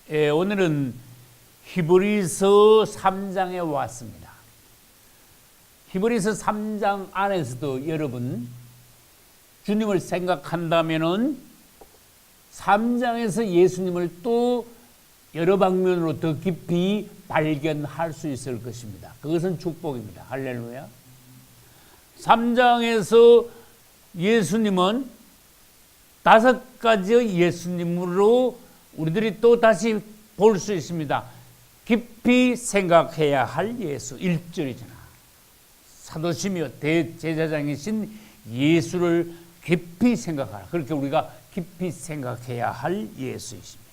오늘은 히브리서 3장에 왔습니다. 히브리서 3장 안에서도 여러분 주님을 생각한다면은 3장에서 예수님을 또 여러 방면으로 더 깊이 발견할 수 있을 것입니다. 그것은 축복입니다. 할렐루야. 3장에서 예수님은 5가지의 예수님으로 우리들이 또 다시 볼 수 있습니다. 깊이 생각해야 할 예수. 1절이잖아. 사도시며 대제사장이신 예수를 깊이 생각하라. 그렇게 우리가 깊이 생각해야 할 예수이십니다.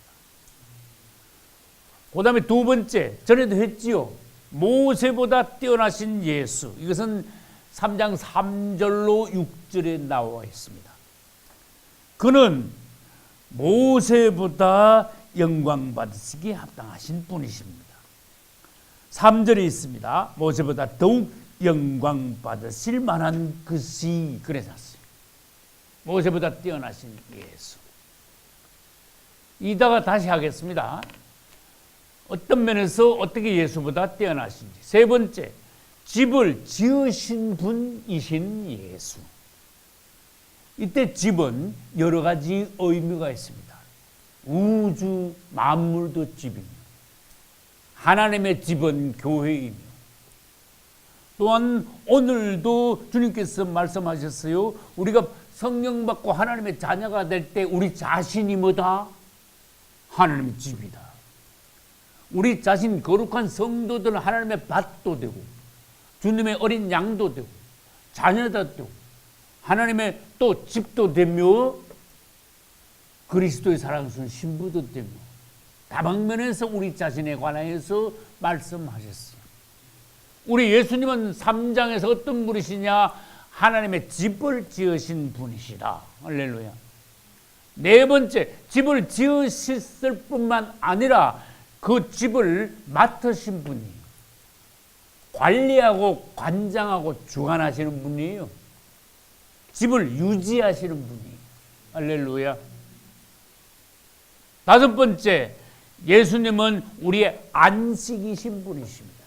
그 다음에 두 번째, 전에도 했지요. 모세보다 뛰어나신 예수. 이것은 3장 3절로 6절에 나와 있습니다. 그는 모세보다 영광 받으시기에 합당하신 분이십니다. 3절에 있습니다. 모세보다 더욱 영광 받으실 만한 것이 그래졌어요. 모세보다 뛰어나신 예수. 이따가 다시 하겠습니다. 어떤 면에서 어떻게 예수보다 뛰어나신지. 세 번째, 집을 지으신 분이신 예수. 이때 집은 여러 가지 의미가 있습니다. 우주 만물도 집이며 하나님의 집은 교회이며 또한 오늘도 주님께서 말씀하셨어요. 우리가 성령 받고 하나님의 자녀가 될 때 우리 자신이 뭐다? 하나님의 집이다. 우리 자신 거룩한 성도들은 하나님의 밭도 되고 주님의 어린 양도 되고 자녀도 되고 하나님의 또 집도 되며 그리스도의 사랑스러운 신부도 되며 다방면에서 우리 자신에 관하여서 말씀하셨어요. 우리 예수님은 3장에서 어떤 분이시냐? 하나님의 집을 지으신 분이시다. 할렐루야. 네 번째, 집을 지으셨을 뿐만 아니라 그 집을 맡으신 분이 관리하고 관장하고 주관하시는 분이에요. 집을 유지하시는 분이. 할렐루야. 다섯 번째, 예수님은 우리의 안식이신 분이십니다.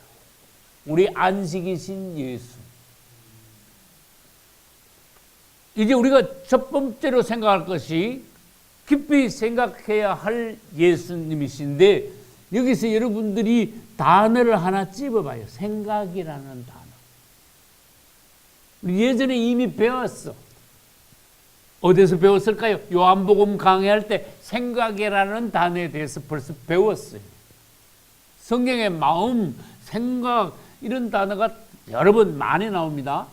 우리 안식이신 예수. 이제 우리가 첫 번째로 생각할 것이 깊이 생각해야 할 예수님이신데 여기서 여러분들이 단어를 하나 찝어봐요. 생각이라는 단어. 예전에 이미 배웠어. 어디서 배웠을까요? 요한복음 강의할 때 생각이라는 단어에 대해서 벌써 배웠어요. 성경에 마음, 생각 이런 단어가 여러 번 많이 나옵니다.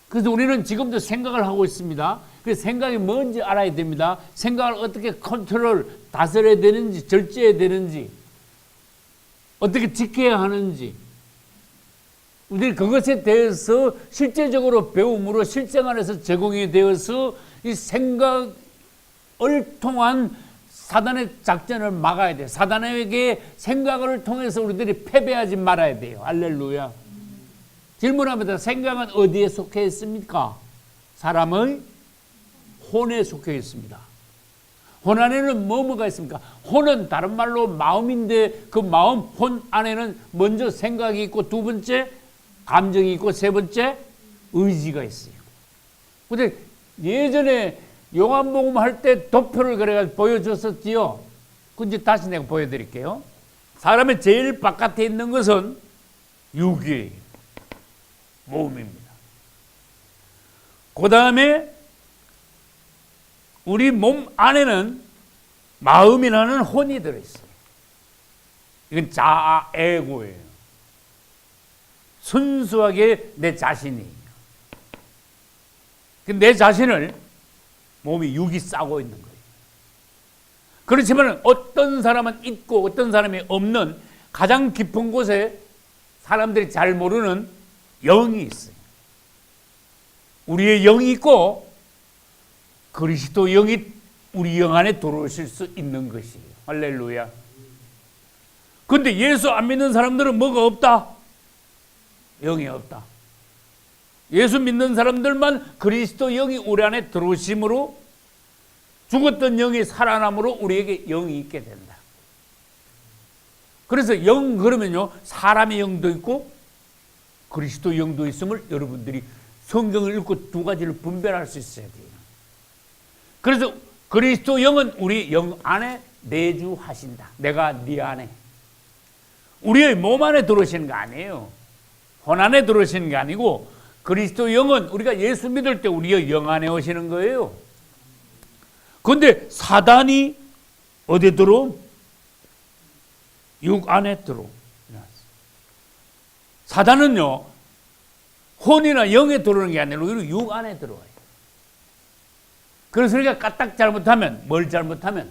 그래서 우리는 지금도 생각을 하고 있습니다. 그래서 생각이 뭔지 알아야 됩니다. 생각을 어떻게 다스려야 되는지, 절제해야 되는지, 어떻게 지켜야 하는지 우리는 그것에 대해서 실제적으로 배움으로 실생활에서 제공이 되어서 이 생각을 통한 사단의 작전을 막아야 돼요. 사단에게 생각을 통해서 우리들이 패배하지 말아야 돼요. 할렐루야. 질문합니다. 생각은 어디에 속해 있습니까? 사람의 혼에 속해 있습니다. 혼 안에는 뭐가 있습니까? 혼은 다른 말로 마음인데 그 마음, 혼 안에는 먼저 생각이 있고 두 번째 감정이 있고 세 번째 의지가 있어요. 근데 예전에 요한복음 할 때 도표를 그래가지고 보여줬었지요. 근데 다시 내가 보여드릴게요. 사람의 제일 바깥에 있는 것은 육이에요. 몸입니다. 그 다음에 우리 몸 안에는 마음이라는 혼이 들어있어요. 이건 자아, 에고예요. 순수하게 내 자신이에요. 내 자신을 몸이 육이 싸고 있는 거예요. 그렇지만 어떤 사람은 있고 어떤 사람이 없는 가장 깊은 곳에 사람들이 잘 모르는 영이 있어요. 우리의 영이 있고 그리스도 영이 우리 영 안에 들어오실 수 있는 것이에요. 할렐루야. 그런데 예수 안 믿는 사람들은 뭐가 없다? 영이 없다. 예수 믿는 사람들만 그리스도 영이 우리 안에 들어오심으로 죽었던 영이 살아남으로 우리에게 영이 있게 된다. 그래서 영 그러면요, 사람의 영도 있고 그리스도 영도 있음을 여러분들이 성경을 읽고 두 가지를 분별할 수 있어야 돼요. 그래서 그리스도 영은 우리 영 안에 내주하신다. 내가 네 안에. 우리의 몸 안에 들어오시는 거 아니에요. 혼 안에 들어오시는 게 아니고 그리스도 영은 우리가 예수 믿을 때 우리의 영 안에 오시는 거예요. 그런데 사단이 어디에 들어옴? 육 안에 들어옴. 사단은요, 혼이나 영에 들어오는 게 아니라 오히려 육 안에 들어와요. 그래서 우리가 까딱 잘못하면, 뭘 잘못하면?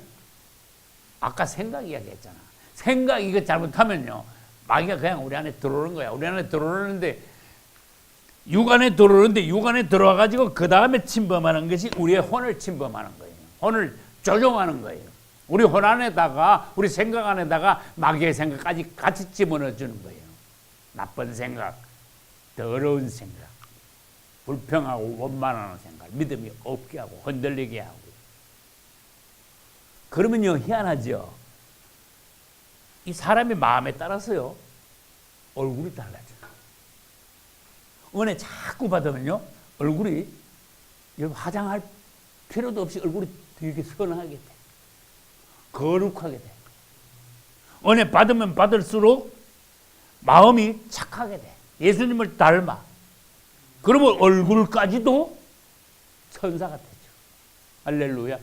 아까 생각 이야기했잖아. 생각 이거 잘못하면요, 마귀가 그냥 우리 안에 들어오는 거야. 우리 안에 들어오는데, 육 안에 들어오는데, 육 안에 들어와가지고 그 다음에 침범하는 것이 우리의 혼을 침범하는 거예요. 혼을 조종하는 거예요. 우리 혼 안에다가, 우리 생각 안에다가 마귀의 생각까지 같이 집어넣어 주는 거예요. 나쁜 생각, 더러운 생각, 불평하고 원만하는 생각, 믿음이 없게 하고 흔들리게 하고. 그러면요, 희한하죠. 이 사람의 마음에 따라서요, 얼굴이 달라져요. 은혜 자꾸 받으면요, 얼굴이 화장할 필요도 없이 얼굴이 되게 선하게 돼. 거룩하게 돼. 은혜 받으면 받을수록 마음이 착하게 돼. 예수님을 닮아. 그러면 얼굴까지도 천사가 되죠. 할렐루야.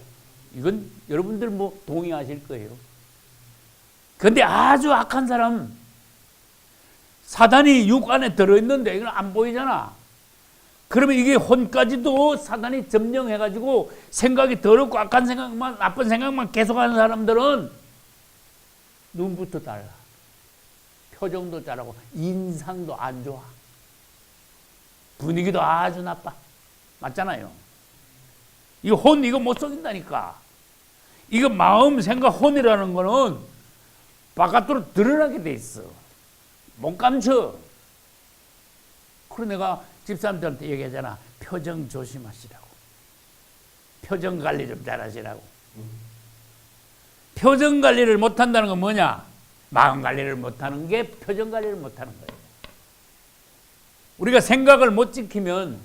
이건 여러분들 뭐 동의하실 거예요. 그런데 아주 악한 사람, 사단이 육 안에 들어있는데 이건 안 보이잖아. 그러면 이게 혼까지도 사단이 점령해가지고 생각이 더럽고 악한 생각만, 나쁜 생각만 계속하는 사람들은 눈부터 달라. 표정도 잘하고 인상도 안 좋아. 분위기도 아주 나빠. 맞잖아요. 이 혼 이거 못 속인다니까. 이거 마음 생각 혼이라는 거는 바깥으로 드러나게 돼 있어. 못 감춰. 그래서 내가 집사람들한테 얘기하잖아. 표정 조심하시라고. 표정 관리 좀 잘하시라고. 표정 관리를 못한다는 건 뭐냐? 마음 관리를 못하는 게 표정 관리를 못하는 거예요. 우리가 생각을 못 지키면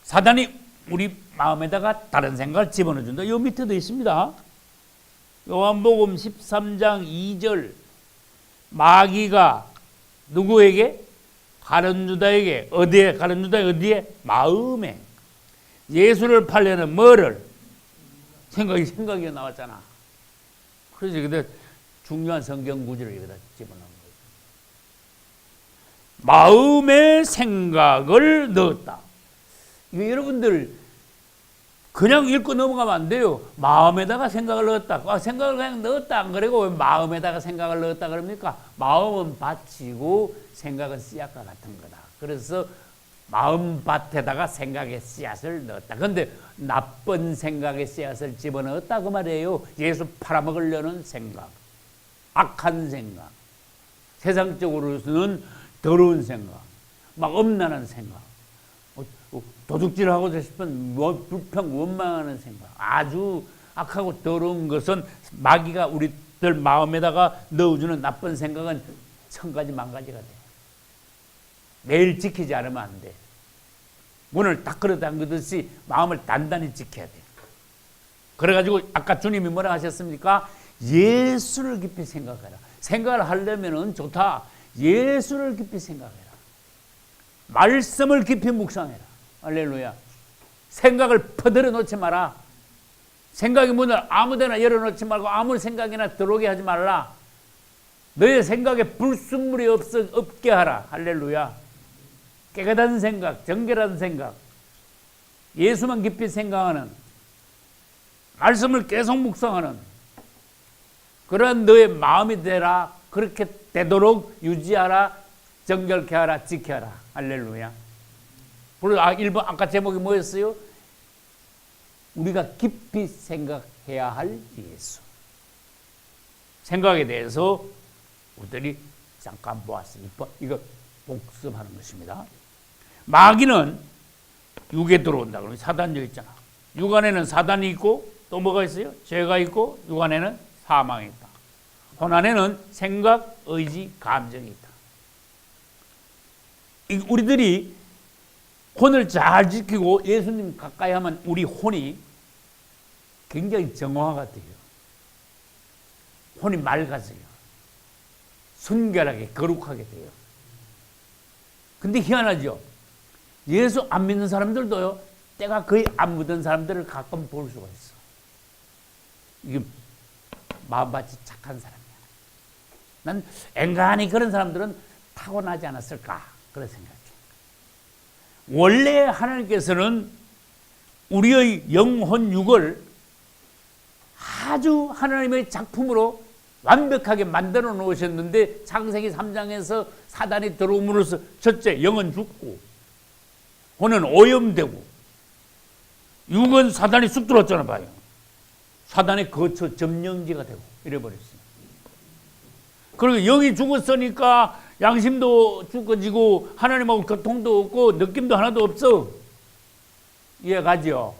사단이 우리 마음에다가 다른 생각을 집어넣어 준다. 요 밑에도 있습니다. 요한복음 13장 2절 마귀가 누구에게? 가룟 유다에게. 어디에? 가룟 유다에 어디에? 마음에. 예수를 팔려는 뭐를? 생각이 나왔잖아. 그래서 여기다 중요한 성경 구절을 여기다 집어넣은 거예요. 마음의 생각을 넣었다. 이거 여러분들 그냥 읽고 넘어가면 안 돼요. 마음에다가 생각을 넣었다. 생각을 그냥 넣었다 안 그러고 왜 마음에다가 생각을 넣었다 그럽니까? 마음은 밭이고 생각은 씨앗과 같은 거다. 그래서 마음밭에다가 생각의 씨앗을 넣었다. 그런데 나쁜 생각의 씨앗을 집어넣었다 그 말이에요. 예수 팔아먹으려는 생각, 악한 생각, 세상적으로는 더러운 생각, 막 엄난한 생각, 도둑질하고 싶은 불평 원망하는 생각, 아주 악하고 더러운 것은 마귀가 우리들 마음에다가 넣어주는 나쁜 생각은 천가지 만가지가 돼. 매일 지키지 않으면 안 돼. 문을 딱 걸어 잠그듯이 마음을 단단히 지켜야 돼. 그래가지고 아까 주님이 뭐라 하셨습니까? 예수를 깊이 생각해라. 생각을 하려면 좋다. 예수를 깊이 생각해라. 말씀을 깊이 묵상해라. 할렐루야. 생각을 퍼들어 놓지 마라. 생각의 문을 아무데나 열어놓지 말고 아무 생각이나 들어오게 하지 말라. 너의 생각에 불순물이 없게 하라. 할렐루야. 깨끗한 생각, 정결한 생각, 예수만 깊이 생각하는, 말씀을 계속 묵상하는 그러한 너의 마음이 되라. 그렇게 되도록 유지하라, 정결케 하라, 지켜라. 할렐루야. 그리고 1번 아까 제목이 뭐였어요? 우리가 깊이 생각해야 할 예수. 생각에 대해서 우리들이 잠깐 보았어요. 이거 복습하는 것입니다. 마귀는 육에 들어온다. 그러면 사단이 있잖아. 육 안에는 사단이 있고 또 뭐가 있어요? 죄가 있고 육 안에는 사망이 있다. 손 안에는 생각, 의지, 감정이 있다. 우리들이 혼을 잘 지키고 예수님 가까이 하면 우리 혼이 굉장히 정화가 돼요. 혼이 맑아져요. 순결하게 거룩하게 돼요. 근데 희한하죠. 예수 안 믿는 사람들도요, 때가 거의 안 묻은 사람들을 가끔 볼 수가 있어. 이게 마음밭이 착한 사람이야. 난 앵간히 그런 사람들은 타고나지 않았을까 그런 생각해. 원래 하나님께서는 우리의 영혼 육을 아주 하나님의 작품으로 완벽하게 만들어 놓으셨는데 창세기 3장에서 사단이 들어옴으로써 첫째 영은 죽고 혼은 오염되고 육은 사단이 쑥 들어왔잖아 봐요. 사단의 거처 점령지가 되고 이래버렸어요. 그리고 영이 죽었으니까 양심도 죽어지고 하나님하고 교통도 없고 느낌도 하나도 없어. 이해가죠?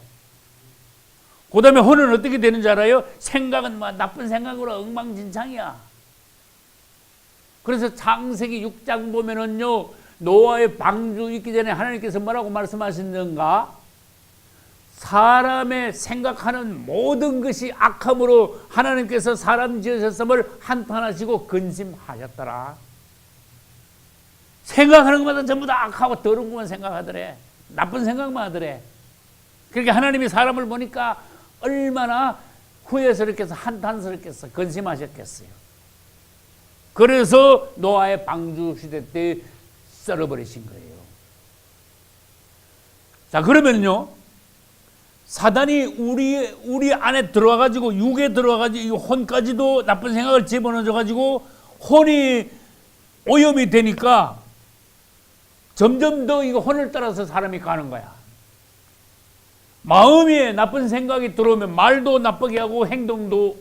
그 다음에 혼은 어떻게 되는지 알아요? 생각은 막 나쁜 생각으로 엉망진창이야. 그래서 창세기 6장 보면은요, 노아의 방주 있기 전에 하나님께서 뭐라고 말씀하셨는가? 사람의 생각하는 모든 것이 악함으로 하나님께서 사람 지으셨음을 한탄하시고 근심하셨더라. 생각하는 것마다 전부 다 악하고 더러운 것만 생각하더래. 나쁜 생각만 하더래. 그러니까 하나님이 사람을 보니까 얼마나 후회스럽겠어, 한탄스럽겠어, 근심하셨겠어요. 그래서 노아의 방주 시대 때 썰어버리신 거예요. 자, 그러면요, 사단이 우리 안에 들어와가지고, 육에 들어와가지고, 이 혼까지도 나쁜 생각을 집어넣어가지고, 혼이 오염이 되니까 점점 더 이거 혼을 따라서 사람이 가는 거야. 마음에 나쁜 생각이 들어오면 말도 나쁘게 하고 행동도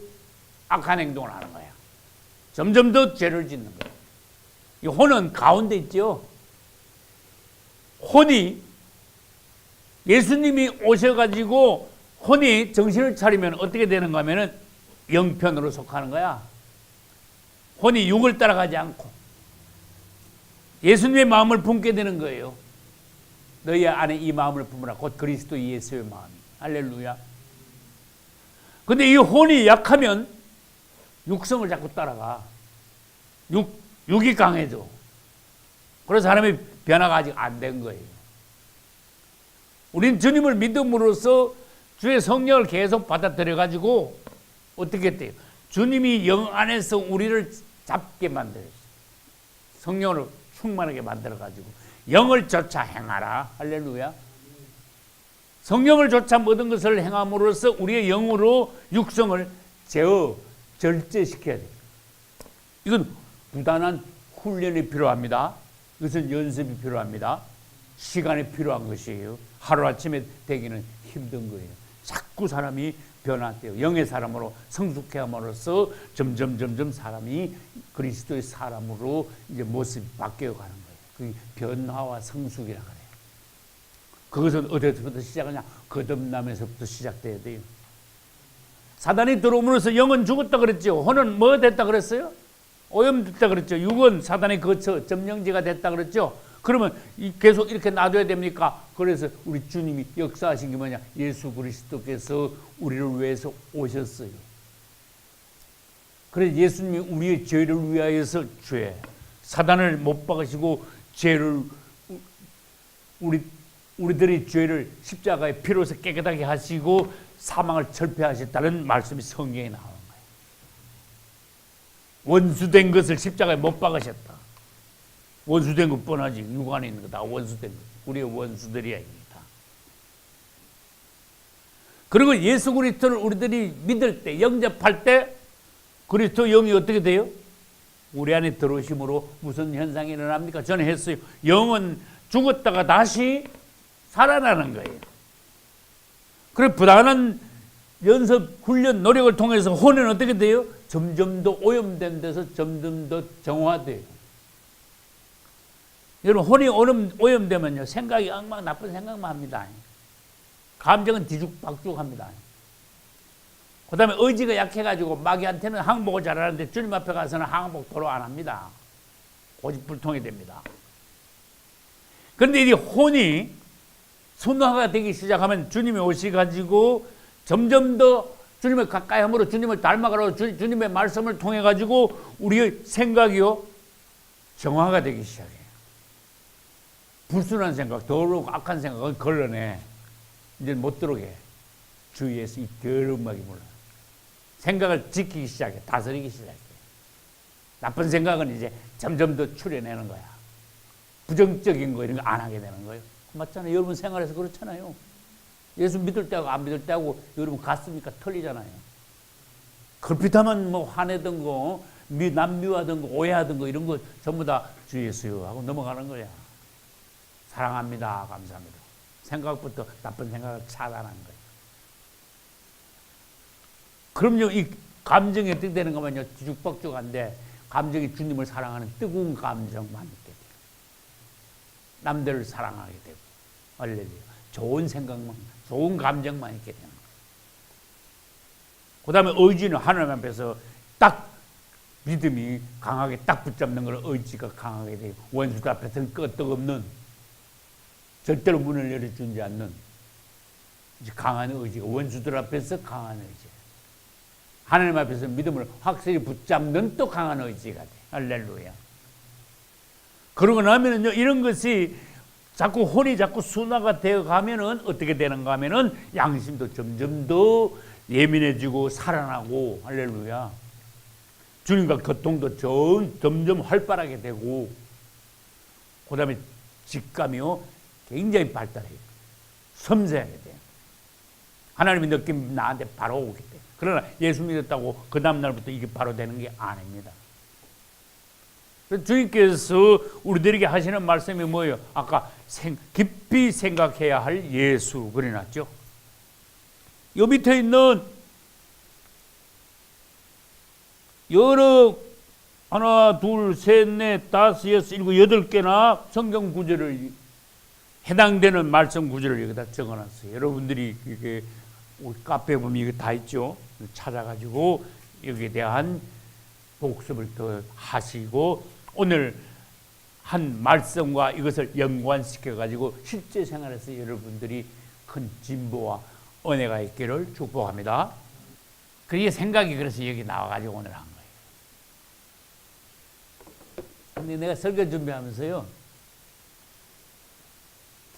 악한 행동을 하는 거야. 점점 더 죄를 짓는 거야. 이 혼은 가운데 있죠. 혼이 예수님이 오셔가지고 혼이 정신을 차리면 어떻게 되는가 하면은 영편으로 속하는 거야. 혼이 육을 따라가지 않고 예수님의 마음을 품게 되는 거예요. 너희 안에 이 마음을 품으라. 곧 그리스도 예수의 마음이. 할렐루야. 근데 이 혼이 약하면 육성을 자꾸 따라가. 육이 강해져. 그래서 사람의 변화가 아직 안 된 거예요. 우린 주님을 믿음으로써 주의 성령을 계속 받아들여가지고 어떻게 했대요? 주님이 영 안에서 우리를 잡게 만들었어요. 성령으로 충만하게 만들어가지고 영을 쫓아 행하라. 할렐루야. 성령을 쫓아 모든 것을 행함으로써 우리의 영으로 육성을 절제시켜야 돼요. 이건 부단한 훈련이 필요합니다. 이것은 연습이 필요합니다. 시간이 필요한 것이에요. 하루아침에 되기는 힘든 거예요. 자꾸 사람이 변화돼요. 영의 사람으로 성숙해 함으로써 점점 사람이 그리스도의 사람으로 이제 모습이 바뀌어 가는 거예요. 그게 변화와 성숙이라 그래요. 그것은 어디서부터 시작하냐? 거듭남에서부터 시작돼야 돼요. 사단이 들어옴으로써 영은 죽었다 그랬죠. 혼은 뭐 됐다 그랬어요? 오염됐다 그랬죠. 육은 사단의 거처, 점령지가 됐다 그랬죠. 그러면 계속 이렇게 놔둬야 됩니까? 그래서 우리 주님이 역사하신 게 뭐냐? 예수 그리스도께서 우리를 위해서 오셨어요. 그래서 예수님이 우리의 죄를 위하여서 사단을 못 박으시고 죄를 우리들의 죄를 십자가의 피로서 깨끗하게 하시고 사망을 철폐하셨다는 말씀이 성경에 나오는 거예요. 원수된 것을 십자가에 못 박으셨다. 원수된 것 뻔하지. 육 안에 있는 거 다 원수된 것. 우리의 원수들이야, 이게 다. 그리고 예수 그리스도를 우리들이 믿을 때, 영접할 때 그리스도 영이 어떻게 돼요? 우리 안에 들어오심으로 무슨 현상이 일어납니까? 전에 했어요. 영은 죽었다가 다시 살아나는 거예요. 그래 부단한 연습, 훈련, 노력을 통해서 혼은 어떻게 돼요? 점점 더 오염된 데서 점점 더 정화돼요. 여러분, 혼이 오염되면요, 생각이 엉망 나쁜 생각만 합니다. 감정은 뒤죽박죽합니다. 그 다음에 의지가 약해가지고 마귀한테는 항복을 잘하는데 주님 앞에 가서는 항복 도로 안 합니다. 고집불통이 됩니다. 그런데 이 혼이 순화가 되기 시작하면 주님이 오셔가지고 점점 더 주님을 가까이 함으로 주님을 닮아가라고 주님의 말씀을 통해 가지고 우리의 생각이요 정화가 되기 시작해요. 불순한 생각, 더러운 악한 생각은 걸러내. 이제 못 들어오게 주위에서 이 더러운 막이 몰라. 생각을 지키기 시작해, 다스리기 시작해. 나쁜 생각은 이제 점점 더 추려내는 거야. 부정적인 거 이런 거 안 하게 되는 거예요. 맞잖아요. 여러분 생활에서 그렇잖아요. 예수 믿을 때하고 안 믿을 때하고 여러분 같습니까? 틀리잖아요. 걸핏하면 뭐 화내던 거, 남미워하던 거, 오해하던 거 이런 거 전부 다 주 예수요 하고 넘어가는 거야. 사랑합니다. 감사합니다. 생각부터 나쁜 생각을 차단하는 거예요. 그럼요, 이 감정이 어떻게 되는 거면요, 뒤죽박죽한데 감정이 주님을 사랑하는 뜨거운 감정만 있게 돼요. 남들을 사랑하게 되고, 할렐루야. 좋은 생각만, 좋은 감정만 있게 되는 거예요. 그 다음에 의지는 하나님 앞에서 딱 믿음이 강하게 딱 붙잡는 걸 의지가 강하게 되고, 원수들 앞에서는 끄떡없는, 절대로 문을 열어주지 않는 강한 의지가, 원수들 앞에서 강한 의지. 하나님 앞에서 믿음을 확실히 붙잡는 또 강한 의지가 돼. 할렐루야. 그러고 나면은요, 이런 것이 자꾸 혼이 자꾸 순화가 되어 가면은 어떻게 되는가 하면은 양심도 점점 더 예민해지고 살아나고, 할렐루야. 주님과 교통도 점점 활발하게 되고, 그 다음에 직감이요, 굉장히 발달해요. 섬세하게 돼요. 하나님의 느낌 나한테 바로 오게 돼요. 그러나 예수 믿었다고 그 다음날부터 이게 바로 되는 게 아닙니다. 주님께서 우리들에게 하시는 말씀이 뭐예요? 아까 깊이 생각해야 할 예수 그래놨죠. 요 밑에 있는 여러 하나, 둘, 셋, 넷, 다섯, 여섯, 일곱, 여덟 개나 성경 구절을 해당되는 말씀 구절을 여기다 적어놨어요. 여러분들이 이게 우리 카페에 보면 이게 다 있죠. 찾아가지고 여기에 대한 복습을 더 하시고 오늘 한 말씀과 이것을 연관시켜가지고 실제 생활에서 여러분들이 큰 진보와 은혜가 있기를 축복합니다. 그게 생각이 그래서 여기 나와가지고 오늘 한 거예요. 근데 내가 설교 준비하면서요,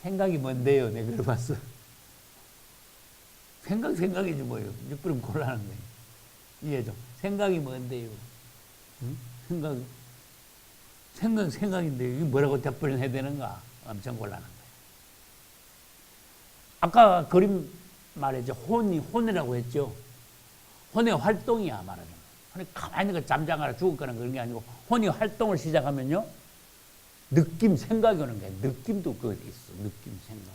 생각이 뭔데요? 내가 그래봤어. 생각이지 뭐예요. 그럼 곤란한 거예요. 이해죠? 생각이 뭔데요? 응? 생각인데 이게 뭐라고 답변을 해야 되는가? 엄청 곤란한 거예요. 아까 그림 말했죠. 혼이라고 했죠. 혼의 활동이야, 말하자면. 혼이 가만히 있는 거 잠잠하라 죽을거나 그런 게 아니고, 혼이 활동을 시작하면요, 느낌, 생각이 오는 거예요. 느낌도 그거 있어. 느낌, 생각.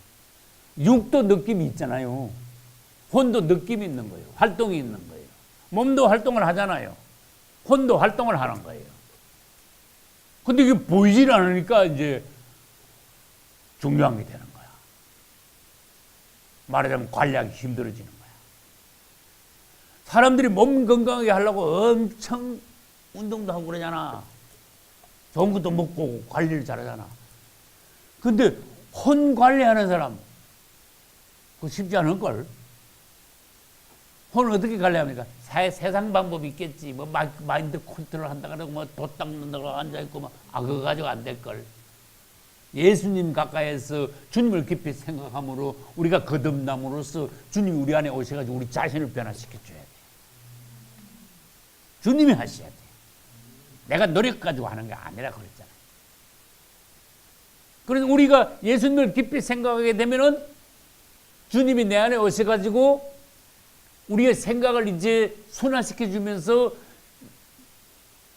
육도 느낌이 있잖아요. 혼도 느낌이 있는 거예요. 활동이 있는 거예요. 몸도 활동을 하잖아요. 혼도 활동을 하는 거예요. 근데 이게 보이질 않으니까 이제 중요한 게 되는 거야. 말하자면 관리하기 힘들어지는 거야. 사람들이 몸 건강하게 하려고 엄청 운동도 하고 그러잖아. 좋은 것도 먹고 관리를 잘하잖아. 근데 혼 관리하는 사람, 그거 쉽지 않을걸? 혼을 어떻게 관리합니까? 세상 방법이 있겠지. 뭐 마인드 컨트롤 한다 그러고 뭐 돛 닦는다고 앉아있고 뭐 그거 가지고 안 될걸. 예수님 가까이에서 주님을 깊이 생각함으로 우리가 거듭남으로써 주님이 우리 안에 오셔가지고 우리 자신을 변화시켜줘야 돼. 주님이 하셔야 돼. 내가 노력 가지고 하는 게 아니라 그랬잖아요. 그래서 우리가 예수님을 깊이 생각하게 되면은 주님이 내 안에 오셔가지고 우리의 생각을 이제 순화시켜 주면서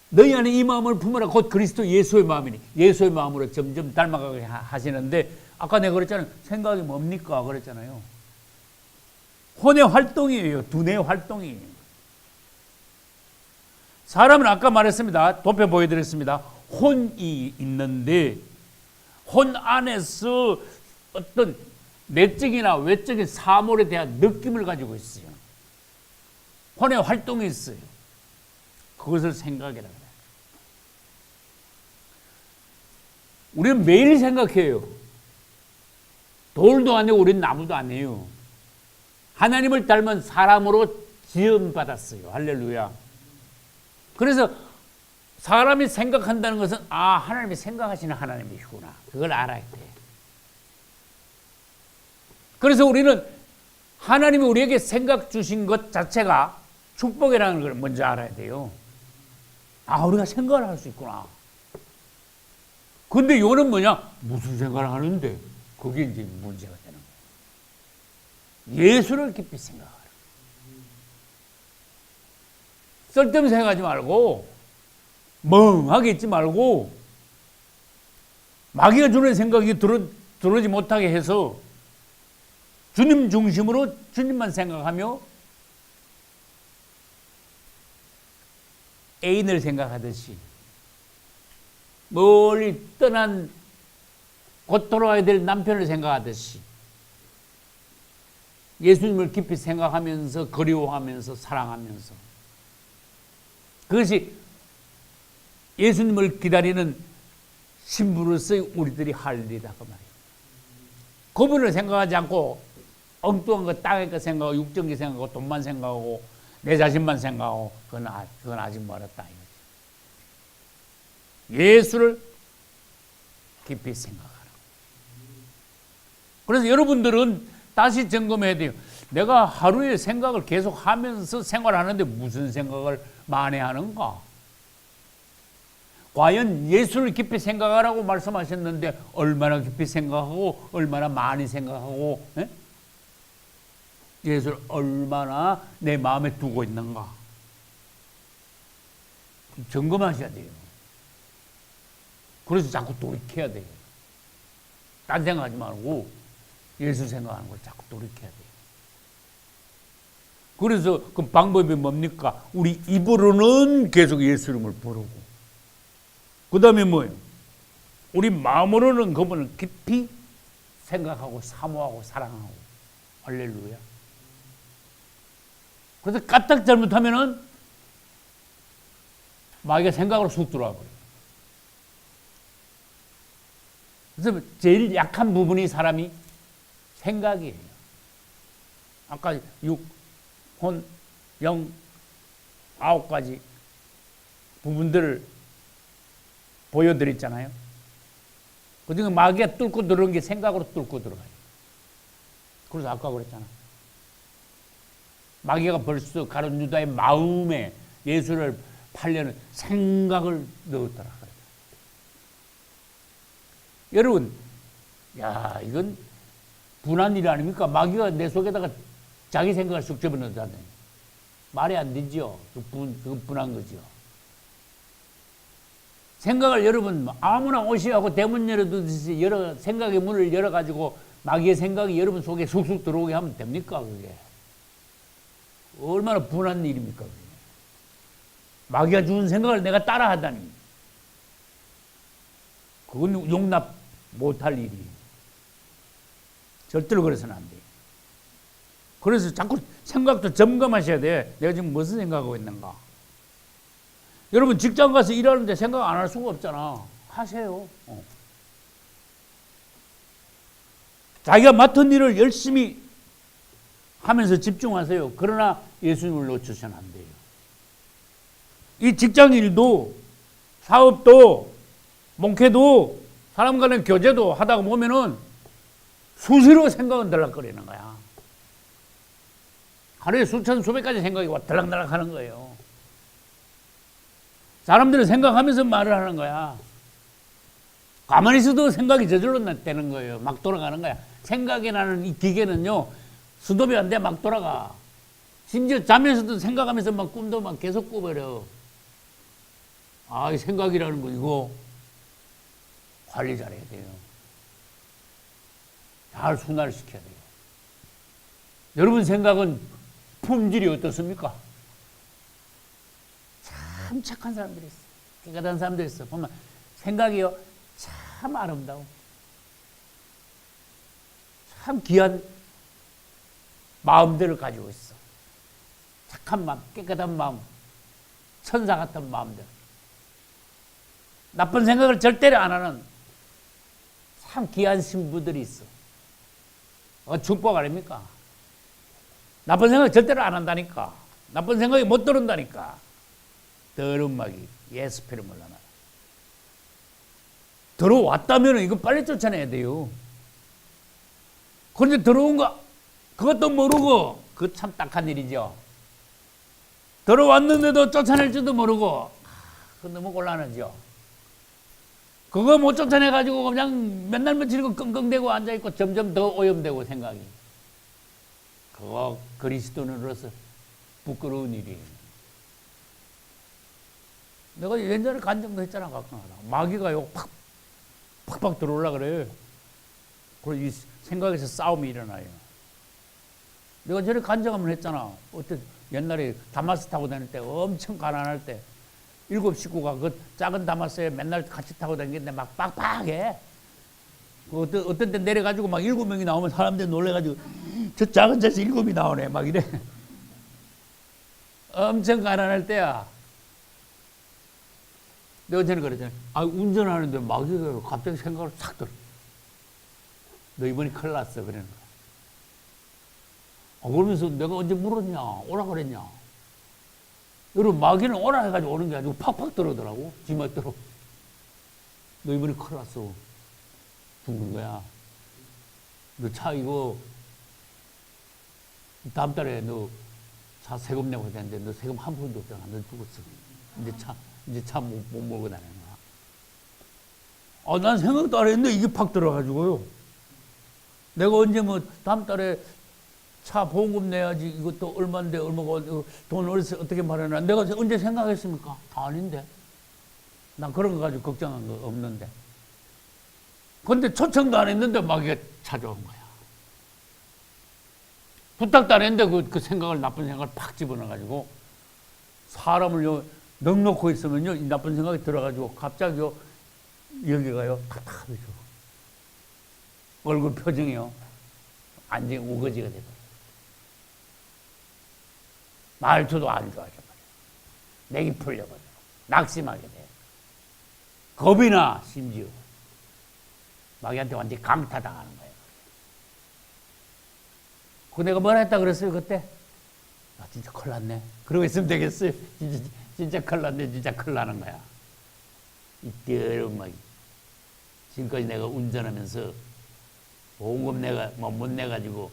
너희 안에 이 마음을 품어라. 곧 그리스도 예수의 마음이니 예수의 마음으로 점점 닮아가게 하시는데, 아까 내가 그랬잖아요. 생각이 뭡니까? 그랬잖아요. 혼의 활동이에요. 두뇌의 활동이에요. 사람은 아까 말했습니다. 도표 보여드렸습니다. 혼이 있는데 혼 안에서 어떤 내적이나 외적인 사물에 대한 느낌을 가지고 있어요. 혼의 활동이 있어요. 그것을 생각이라고 해요. 우리는 매일 생각해요. 돌도 아니고 우리는 나무도 아니에요. 하나님을 닮은 사람으로 지음받았어요. 할렐루야. 그래서 사람이 생각한다는 것은 하나님이 생각하시는 하나님이시구나. 그걸 알아야 돼. 그래서 우리는 하나님이 우리에게 생각 주신 것 자체가 축복이라는 걸 먼저 알아야 돼요. 우리가 생각을 할 수 있구나. 근데 요는 뭐냐? 무슨 생각을 하는데? 그게 이제 문제가 되는 거예요. 예수를 깊이 생각하라. 쓸데없는 생각하지 말고, 멍하게 있지 말고, 마귀가 주는 생각이 들어오지 못하게 해서 주님 중심으로 주님만 생각하며 애인을 생각하듯이 멀리 떠난 곧 돌아와야 될 남편을 생각하듯이 예수님을 깊이 생각하면서 그리워하면서 사랑하면서 그것이 예수님을 기다리는 신부로서의 우리들이 할 일이다 그 말이에요. 그분을 생각하지 않고 엉뚱한 거 땅의 거 생각하고 육정기 생각하고 돈만 생각하고 내 자신만 생각하고 그건 아직 멀었다 이거지. 예수를 깊이 생각하라. 그래서 여러분들은 다시 점검해야 돼요. 내가 하루에 생각을 계속 하면서 생활하는데 무슨 생각을 많이 하는가? 과연 예수를 깊이 생각하라고 말씀하셨는데 얼마나 깊이 생각하고 얼마나 많이 생각하고 예수를 얼마나 내 마음에 두고 있는가? 점검하셔야 돼요. 그래서 자꾸 돌이켜야 돼요. 딴 생각하지 말고 예수 생각하는 걸 자꾸 돌이켜야 돼요. 그래서 그 방법이 뭡니까? 우리 입으로는 계속 예수 이름을 부르고 그 다음에 뭐예요? 우리 마음으로는 그분을 깊이 생각하고 사모하고 사랑하고 할렐루야. 그래서 까딱 잘못하면은 마귀가 생각으로 쑥 들어와 버려요. 그래서 제일 약한 부분이 사람이 생각이에요. 아까 6, 혼, 영, 9가지 부분들을 보여드렸잖아요. 그중에 마귀가 뚫고 들어오는 게 생각으로 뚫고 들어가요. 그래서 아까 그랬잖아. 마귀가 벌써 가룟 유다의 마음에 예수를 팔려는 생각을 넣었더라. 여러분, 이건 분한 일 아닙니까? 마귀가 내 속에다가 자기 생각을 쑥 집어넣었다네. 말이 안 되죠. 그건 분한 거죠. 생각을 여러분 아무나 오시하고 대문 열어두듯이 생각의 문을 열어가지고 마귀의 생각이 여러분 속에 쑥쑥 들어오게 하면 됩니까? 그게 얼마나 분한 일입니까? 그게. 마귀가 주는 생각을 내가 따라하다니 그건 용납 못할 일이에요. 절대로 그래서는 안 돼요. 그래서 자꾸 생각도 점검하셔야 돼. 내가 지금 무슨 생각하고 있는가? 여러분 직장 가서 일하는데 생각 안 할 수가 없잖아. 하세요. 자기가 맡은 일을 열심히 하면서 집중하세요. 그러나 예수님을 놓치셔는 안 돼요. 이 직장 일도 사업도 목회도 사람 간의 교제도 하다가 보면은 수시로 생각은 들락거리는 거야. 하루에 수천 수백 가지 생각이 와 들락들락 하는 거예요. 사람들은 생각하면서 말을 하는 거야. 가만히 있어도 생각이 저절로 되는 거예요. 막 돌아가는 거야. 생각이라는 이 기계는요, 스톱이 안 돼 막 돌아가. 심지어 잠에서도 생각하면서 막 꿈도 막 계속 꾸버려. 이 생각이라는 거 이거 관리 잘해야 돼요. 잘 순화시켜야 돼요. 여러분 생각은 품질이 어떻습니까? 참 착한 사람들이 있어요. 깨끗한 사람들이 있어요. 보면 생각이요 참 아름다워. 참 귀한 마음들을 가지고 있어. 착한 마음, 깨끗한 마음, 천사 같은 마음들, 나쁜 생각을 절대로 안 하는 참 귀한 신부들이 있어. 축복 아닙니까? 나쁜 생각 절대로 안 한다니까. 나쁜 생각이 못 들어온다니까. 더러운 마귀 예수피를 몰라나. 들어왔다면 이거 빨리 쫓아내야 돼요. 그런데 들어온 거 그것도 모르고, 그거 참 딱한 일이죠. 들어왔는데도 쫓아낼 줄도 모르고, 그거 너무 곤란하죠. 그거 못 쫓아내가지고 그냥 맨날 며칠 끙끙대고 앉아있고 점점 더 오염되고 생각이. 그거 그리스도인으로서 부끄러운 일이에요. 내가 옛날에 간증도 했잖아, 가끔. 마귀가요, 팍팍 들어올라 그래요. 그리고 이 생각에서 싸움이 일어나요. 내가 전에 간증하면 했잖아. 어때? 옛날에 다마스 타고 다닐 때 엄청 가난할 때 7 식구가 그 작은 다마스에 맨날 같이 타고 다니는데 막 빡빡해. 어떤 때 내려가지고 막 7명이 나오면 사람들이 놀래가지고 저 작은 차에서 7이 나오네 막 이래. 엄청 가난할 때야. 내가 전에 그랬잖아. 운전하는데 마귀가 갑자기 생각을 싹 들어. 너 이번에 큰일 났어. 그러는 거야. 그러면서 내가 언제 물었냐? 오라 그랬냐? 여러분, 마귀는 오라 해가지고 오는 게 아니고 팍팍 들어오더라고. 지멋대로. 너 이번에 큰일 났어. 죽는 거야. 너 차 이거 다음 달에 너 차 세금 내고 되는데 너 세금 한 푼도 없잖아. 너 죽었어. 이제 차 못 몰고 다니는 거야. 난 생각도 안 했는데 이게 팍 들어가지고요. 내가 언제 다음 달에 차 보험금 내야지. 이것도 얼마인데, 얼마가, 돈 어떻게 마련하나. 내가 언제 생각했습니까? 아닌데. 난 그런 거 가지고 걱정한 거 없는데. 근데 초청도 안 했는데 마귀가 찾아온 거야. 부탁도 안 했는데 그 생각을, 나쁜 생각을 팍 집어넣어가지고 사람을 넉넉히 있으면요, 이 나쁜 생각이 들어가지고 갑자기 여기가요, 답답해져. 얼굴 표정이요, 완전히 우거지가 되고. 말투도 안 좋아져 버려. 맥이 풀려버려. 낙심하게 돼. 겁이 나, 심지어. 마귀한테 완전히 강타당하는 거예요. 내가 뭐라 했다 그랬어요, 그때? 진짜 큰일 났네. 그러고 있으면 되겠어요. 진짜 큰일 났네. 진짜 큰일 나는 거야. 이 더러운 마귀. 지금까지 내가 운전하면서 보험금 내가 못 내가지고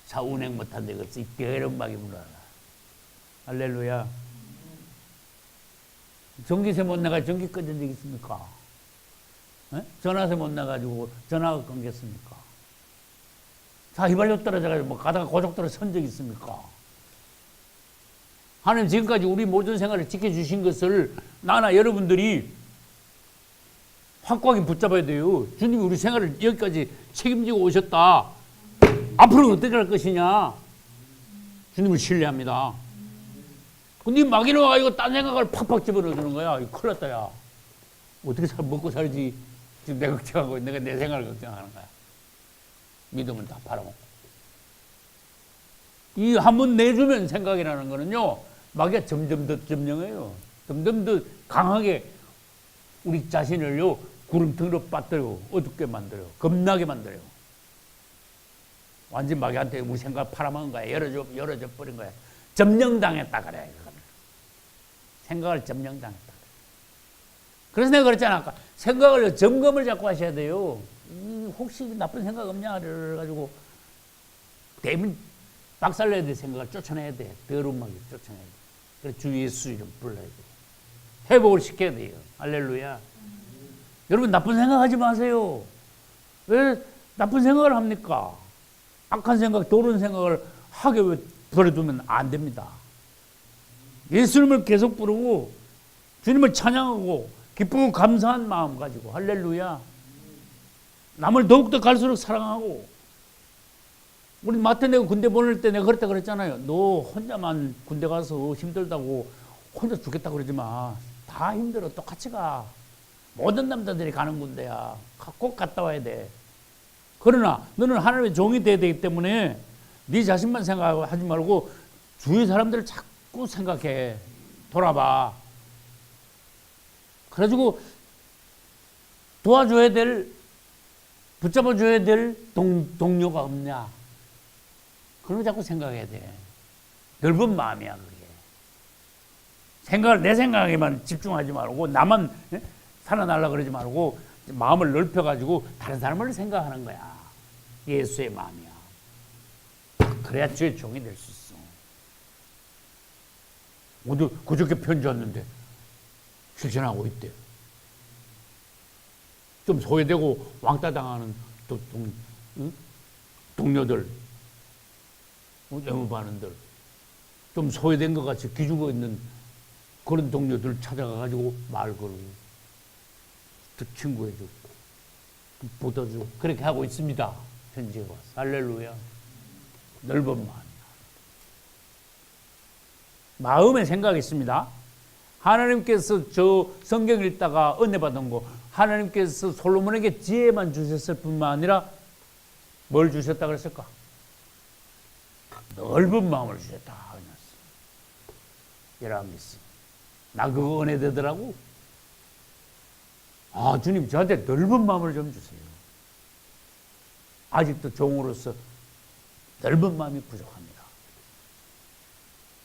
차 운행 못한 데가 없어. 이 더러운 마귀 물어라. 할렐루야. 전기세 못 내가 전기 꺼진 적 있습니까? 전화세 못 내가지고 전화가 끊겼습니까? 차 휘발유 떨어져가지고 가다가 고속도로 선 적 있습니까? 하나님 지금까지 우리 모든 생활을 지켜주신 것을 나나 여러분들이 확고하게 붙잡아야 돼요. 주님이 우리 생활을 여기까지 책임지고 오셨다. 앞으로는 어떻게 할 것이냐? 주님을 신뢰합니다. 근데 마귀는 와가지고 딴 생각을 팍팍 집어넣어주는 거야. 이거 큰일 났다, 야. 어떻게 먹고 살지? 지금 내가 걱정하고, 내가 내 생활을 걱정하는 거야. 믿음은 다 팔아먹고. 이 한번 내주면 생각이라는 거는요, 마귀가 점점 더 점령해요. 점점 더 강하게 우리 자신을요, 구름텅이로 빠뜨려, 어둡게 만들어요. 겁나게 만들어요. 완전 마귀한테 우리 생각을 팔아먹은 거야. 열어줘 버린 거야. 점령당했다 그래. 생각을 점령당했다. 그래서 내가 그랬잖아, 아까. 생각을 점검을 자꾸 하셔야 돼요. 혹시 나쁜 생각 없냐? 그래가지고, 대면 박살내야 돼. 생각을 쫓아내야 돼. 더러운 마귀 쫓아내야 돼. 그래서 주 예수 이름 불러야 돼. 회복을 시켜야 돼요. 할렐루야. 여러분, 나쁜 생각 하지 마세요. 왜 나쁜 생각을 합니까? 악한 생각, 도른 생각을 하게 왜 버려두면 안 됩니다. 예수님을 계속 부르고, 주님을 찬양하고, 기쁘고 감사한 마음 가지고, 할렐루야. 남을 더욱더 갈수록 사랑하고, 우리 마태 내가 군대 보낼 때 내가 그랬다 그랬잖아요. 너 혼자만 군대 가서 힘들다고 혼자 죽겠다고 그러지 마. 다 힘들어. 똑같이 가. 모든 남자들이 가는 군대야. 꼭 갔다 와야 돼. 그러나 너는 하나님의 종이 돼야 되기 때문에 네 자신만 생각하지 말고 주위 사람들을 자꾸 생각해. 돌아봐. 그래가지고 도와줘야 될, 붙잡아줘야 될 동료가 없냐. 그런 거 자꾸 생각해야 돼. 넓은 마음이야, 그게. 내 생각에만 집중하지 말고, 나만 살아나려고 그러지 말고, 마음을 넓혀가지고 다른 사람을 생각하는 거야. 예수의 마음이야. 그래야 주의 종이 될 수 있어. 모두 그저께 편지 왔는데 실천하고 있대. 좀 소외되고 왕따 당하는 동료들, 영업하는들, 좀 소외된 것 같이 기죽어 있는 그런 동료들 찾아가가지고 말 걸고, 또 친구해주고, 보다주고, 그렇게 하고 있습니다. 편지가 와서. 할렐루야. 넓은 마음이야. 마음의 생각이 있습니다. 하나님께서 저 성경 읽다가 은혜 받은 거, 하나님께서 솔로몬에게 지혜만 주셨을 뿐만 아니라 뭘 주셨다 그랬을까? 넓은 마음을 주셨다. 열왕기서. 나 그거 은혜 되더라고. 아, 주님 저한테 넓은 마음을 좀 주세요. 아직도 종으로서 넓은 마음이 부족합니다.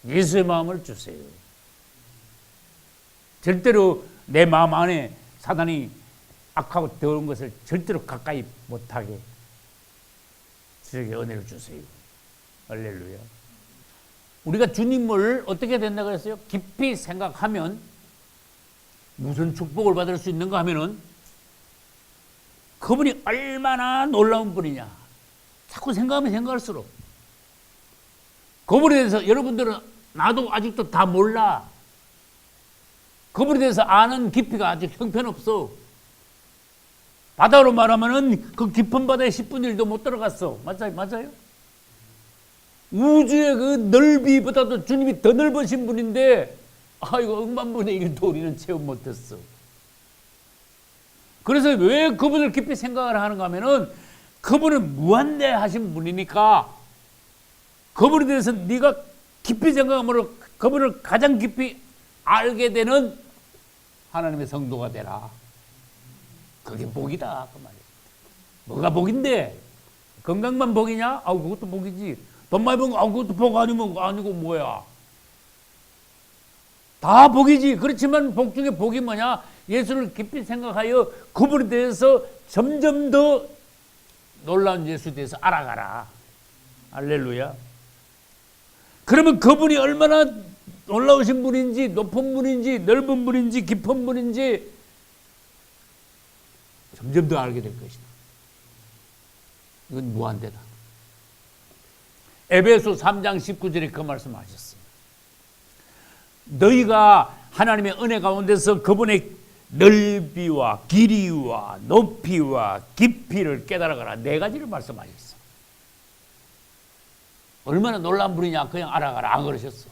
예수의 마음을 주세요. 절대로 내 마음 안에 사단이 악하고 더러운 것을 절대로 가까이 못하게 저에게 은혜를 주세요. 할렐루야. 우리가 주님을 어떻게 된다고 그랬어요? 깊이 생각하면 무슨 축복을 받을 수 있는가 하면은 그분이 얼마나 놀라운 분이냐. 자꾸 생각하면 생각할수록 그분에 대해서 여러분들은 나도 아직도 다 몰라. 그분에 대해서 아는 깊이가 아직 형편없어. 바다로 말하면은 그 깊은 바다에 10분의 1도 못 들어갔어. 맞아요? 우주의 그 넓이보다도 주님이 더 넓으신 분인데, 이거 억만분의 1도 우리는 체험 못했어. 그래서 왜 그분을 깊이 생각을 하는가 하면은 그분은 무한대하신 분이니까 그분에 대해서 네가 깊이 생각함으로 그분을 가장 깊이 알게 되는 하나님의 성도가 되라. 그게 복이다. 그 말이야. 뭐가 복인데? 건강만 복이냐? 그것도 복이지. 돈 많이 버는 거, 그것도 복 아니고 뭐야. 다 복이지. 그렇지만 복 중에 복이 뭐냐? 예수를 깊이 생각하여 그분에 대해서 점점 더 놀라운 예수에 대해서 알아가라. 할렐루야. 그러면 그분이 얼마나 놀라우신 분인지, 높은 분인지, 넓은 분인지, 깊은 분인지 점점 더 알게 될 것이다. 이건 무한대다. 에베소 3장 19절에 그 말씀하셨습니다. 너희가 하나님의 은혜 가운데서 그분의 넓이와 길이와 높이와 깊이를 깨달아가라. 4가지를 말씀하셨어. 얼마나 놀라운 분이냐 그냥 알아가라. 안 그러셨어.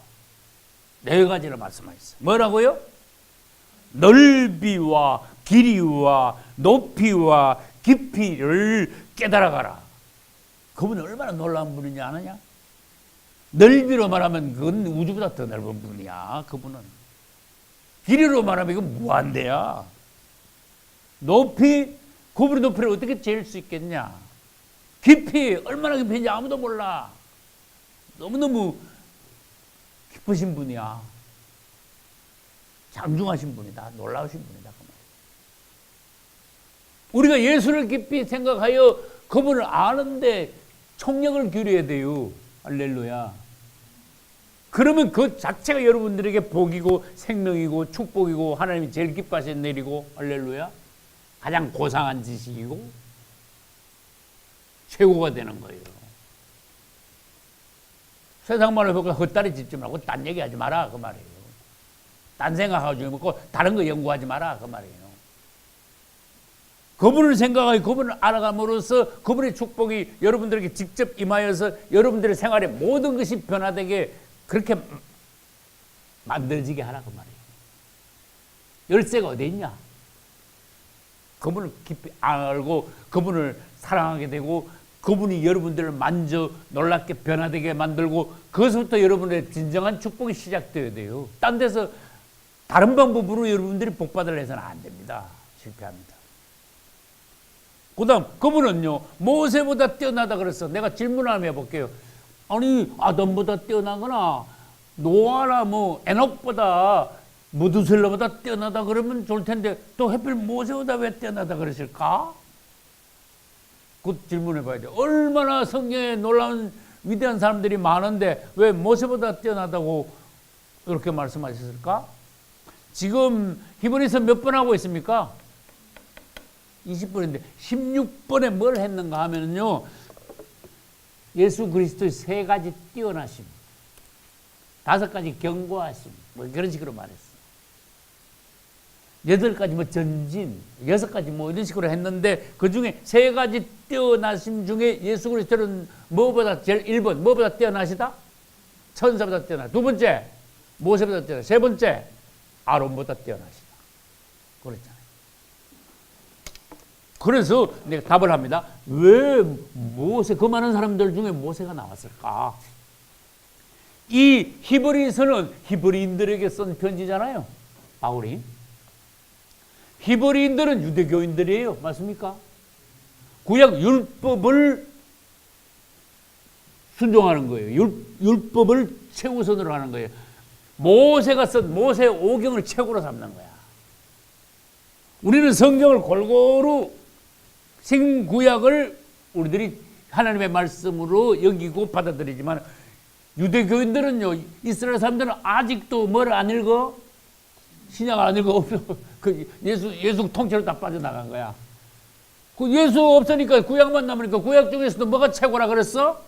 4가지를 말씀하셨어. 뭐라고요? 넓이와 길이와 높이와 깊이를 깨달아가라. 그분이 얼마나 놀라운 분인지 아느냐? 넓이로 말하면 그건 우주보다 더 넓은 분이야. 그분은. 길이로 말하면 이건 무한대야. 높이, 그분의 높이를 어떻게 재일 수 있겠냐? 깊이, 얼마나 깊은지 아무도 몰라. 너무너무 깊으신 분이야. 장중하신 분이다. 놀라우신 분이다. 우리가 예수를 깊이 생각하여 그분을 아는데 총력을 기울여야 돼요. 할렐루야. 그러면 그 자체가 여러분들에게 복이고 생명이고 축복이고 하나님이 제일 기뻐하시는 일이고, 할렐루야, 가장 고상한 지식이고 최고가 되는 거예요. 세상 말로 보고 헛다리 짚지 말고 딴 얘기하지 마라 그 말이에요. 딴 생각하지 말고 다른 거 연구하지 마라 그 말이에요. 그분을 생각하고 그분을 알아감으로써 그분의 축복이 여러분들에게 직접 임하여서 여러분들의 생활에 모든 것이 변화되게 그렇게 만들어지게 하라 그 말이에요. 열쇠가 어디 있냐? 그분을 깊이 알고 그분을 사랑하게 되고 그분이 여러분들을 만져 놀랍게 변화되게 만들고 그것부터 여러분의 진정한 축복이 시작되어야 돼요. 딴 데서 다른 방법으로 여러분들이 복받으려 해서는 안 됩니다. 실패합니다. 그 다음 그분은요 모세보다 뛰어나다 그랬어. 내가 질문을 한번 해볼게요. 아니 아담보다 뛰어나거나 노아나 뭐 에녹보다 무두셀라보다 뛰어나다 그러면 좋을 텐데 또 하필 모세보다 왜 뛰어나다 그러실까? 그 질문해 봐야 돼. 얼마나 성경에 놀라운 위대한 사람들이 많은데 왜 모세보다 뛰어나다고 그렇게 말씀하셨을까? 지금 히브리서 몇 번 하고 있습니까? 20번인데 16번에 뭘 했는가 하면요 예수 그리스도의 3가지 뛰어나심, 5가지 견고하심 뭐 그런 식으로 말했어. 8가지 뭐 전진, 6가지 뭐 이런 식으로 했는데 그 중에 3가지 뛰어나심 중에 예수 그리스도는 뭐보다 제일 1번 뭐보다 뛰어나시다? 천사보다 뛰어나시다. 2번째 모세보다 뛰어나시다. 3번째 아론보다 뛰어나시다. 그랬잖아요. 그래서 내가 답을 합니다. 왜 모세, 그 많은 사람들 중에 모세가 나왔을까? 이 히브리서는 히브리인들에게 쓴 편지잖아요. 바울이. 히브리인들은 유대교인들이에요. 맞습니까? 구약 율법을 순종하는 거예요. 율법을 최우선으로 하는 거예요. 모세가 쓴 모세 오경을 최고로 삼는 거야. 우리는 성경을 골고루 신구약을 우리들이 하나님의 말씀으로 여기고 받아들이지만 유대교인들은요, 이스라엘 사람들은 아직도 뭘 안 읽어? 신약을 안 읽어. 그 예수 통째로 다 빠져나간 거야. 그 예수 없으니까 구약만 남으니까 구약 중에서도 뭐가 최고라 그랬어?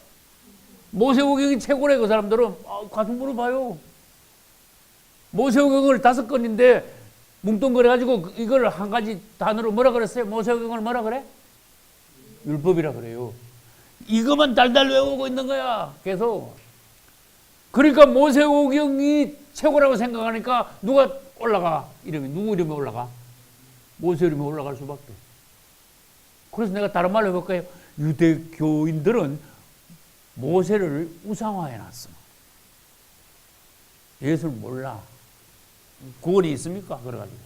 모세오경이 최고래. 그 사람들은 가서 물어봐요. 모세오경을 5건인데 뭉뚱그려가지고 이걸 한 가지 단어로 뭐라 그랬어요? 모세오경을 뭐라 그래? 율법이라 그래요. 이것만 달달 외우고 있는 거야. 계속. 그러니까 모세오경이 최고라고 생각하니까 누가 올라가? 누구 이름이 올라가? 모세 이름이 올라갈 수밖에. 그래서 내가 다른 말로 해볼까요? 유대교인들은 모세를 우상화해 놨어. 예수를 몰라. 구원이 있습니까? 그래가지고.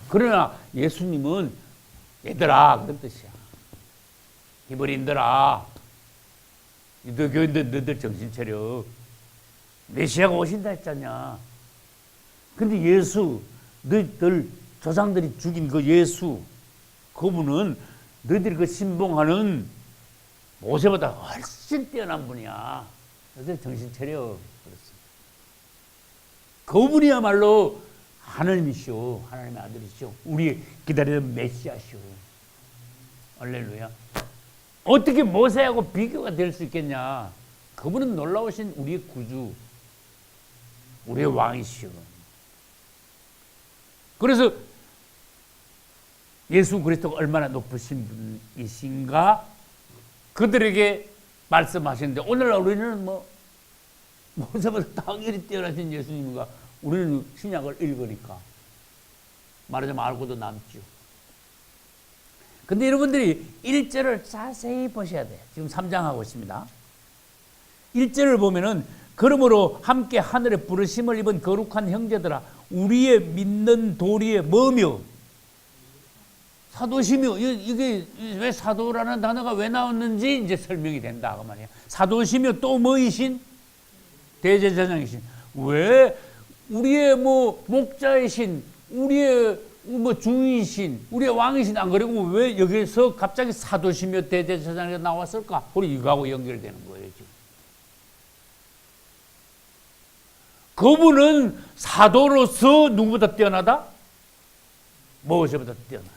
그러나 예수님은 얘들아 그런 뜻이야. 히브리인들아, 유대교인들 너희들 정신 차려. 메시아가 오신다 했잖냐. 근데 예수, 너희들 조상들이 죽인 그 예수, 그분은 너희들이 그 신봉하는 모세보다 훨씬 뛰어난 분이야. 너희들 정신 차려. 그랬어. 그분이야말로 하나님이시오. 하나님의 아들이시오. 우리 기다리는 메시아시오. 할렐루야. 어떻게 모세하고 비교가 될 수 있겠냐. 그분은 놀라우신 우리의 구주, 우리의 왕이시오. 그래서 예수 그리스도가 얼마나 높으신 분이신가 그들에게 말씀하시는데 오늘날 우리는 뭐 모세보다 당연히 뛰어나신 예수님과 우리는 신약을 읽으니까 말하자면 알고도 남죠. 근데 여러분들이 1절을 자세히 보셔야 돼요. 지금 3장 하고 있습니다. 1절을 보면은 그러므로 함께 하늘의 부르심을 입은 거룩한 형제들아 우리의 믿는 도리에 뭐며 사도시며 이게 왜 사도라는 단어가 왜 나왔는지 이제 설명이 된다 그 말이야. 사도시며 또 뭐이신? 대제사장이신. 왜 우리의 뭐 목자이신, 우리의 뭐 주이신, 우리의 왕이신 안 그리고 왜 여기서 갑자기 사도시며 대제사장이 나왔을까? 우리 이거하고 연결되는 거예요 지금. 그분은 사도로서 누구보다 뛰어나다? 모세보다 뛰어나시다.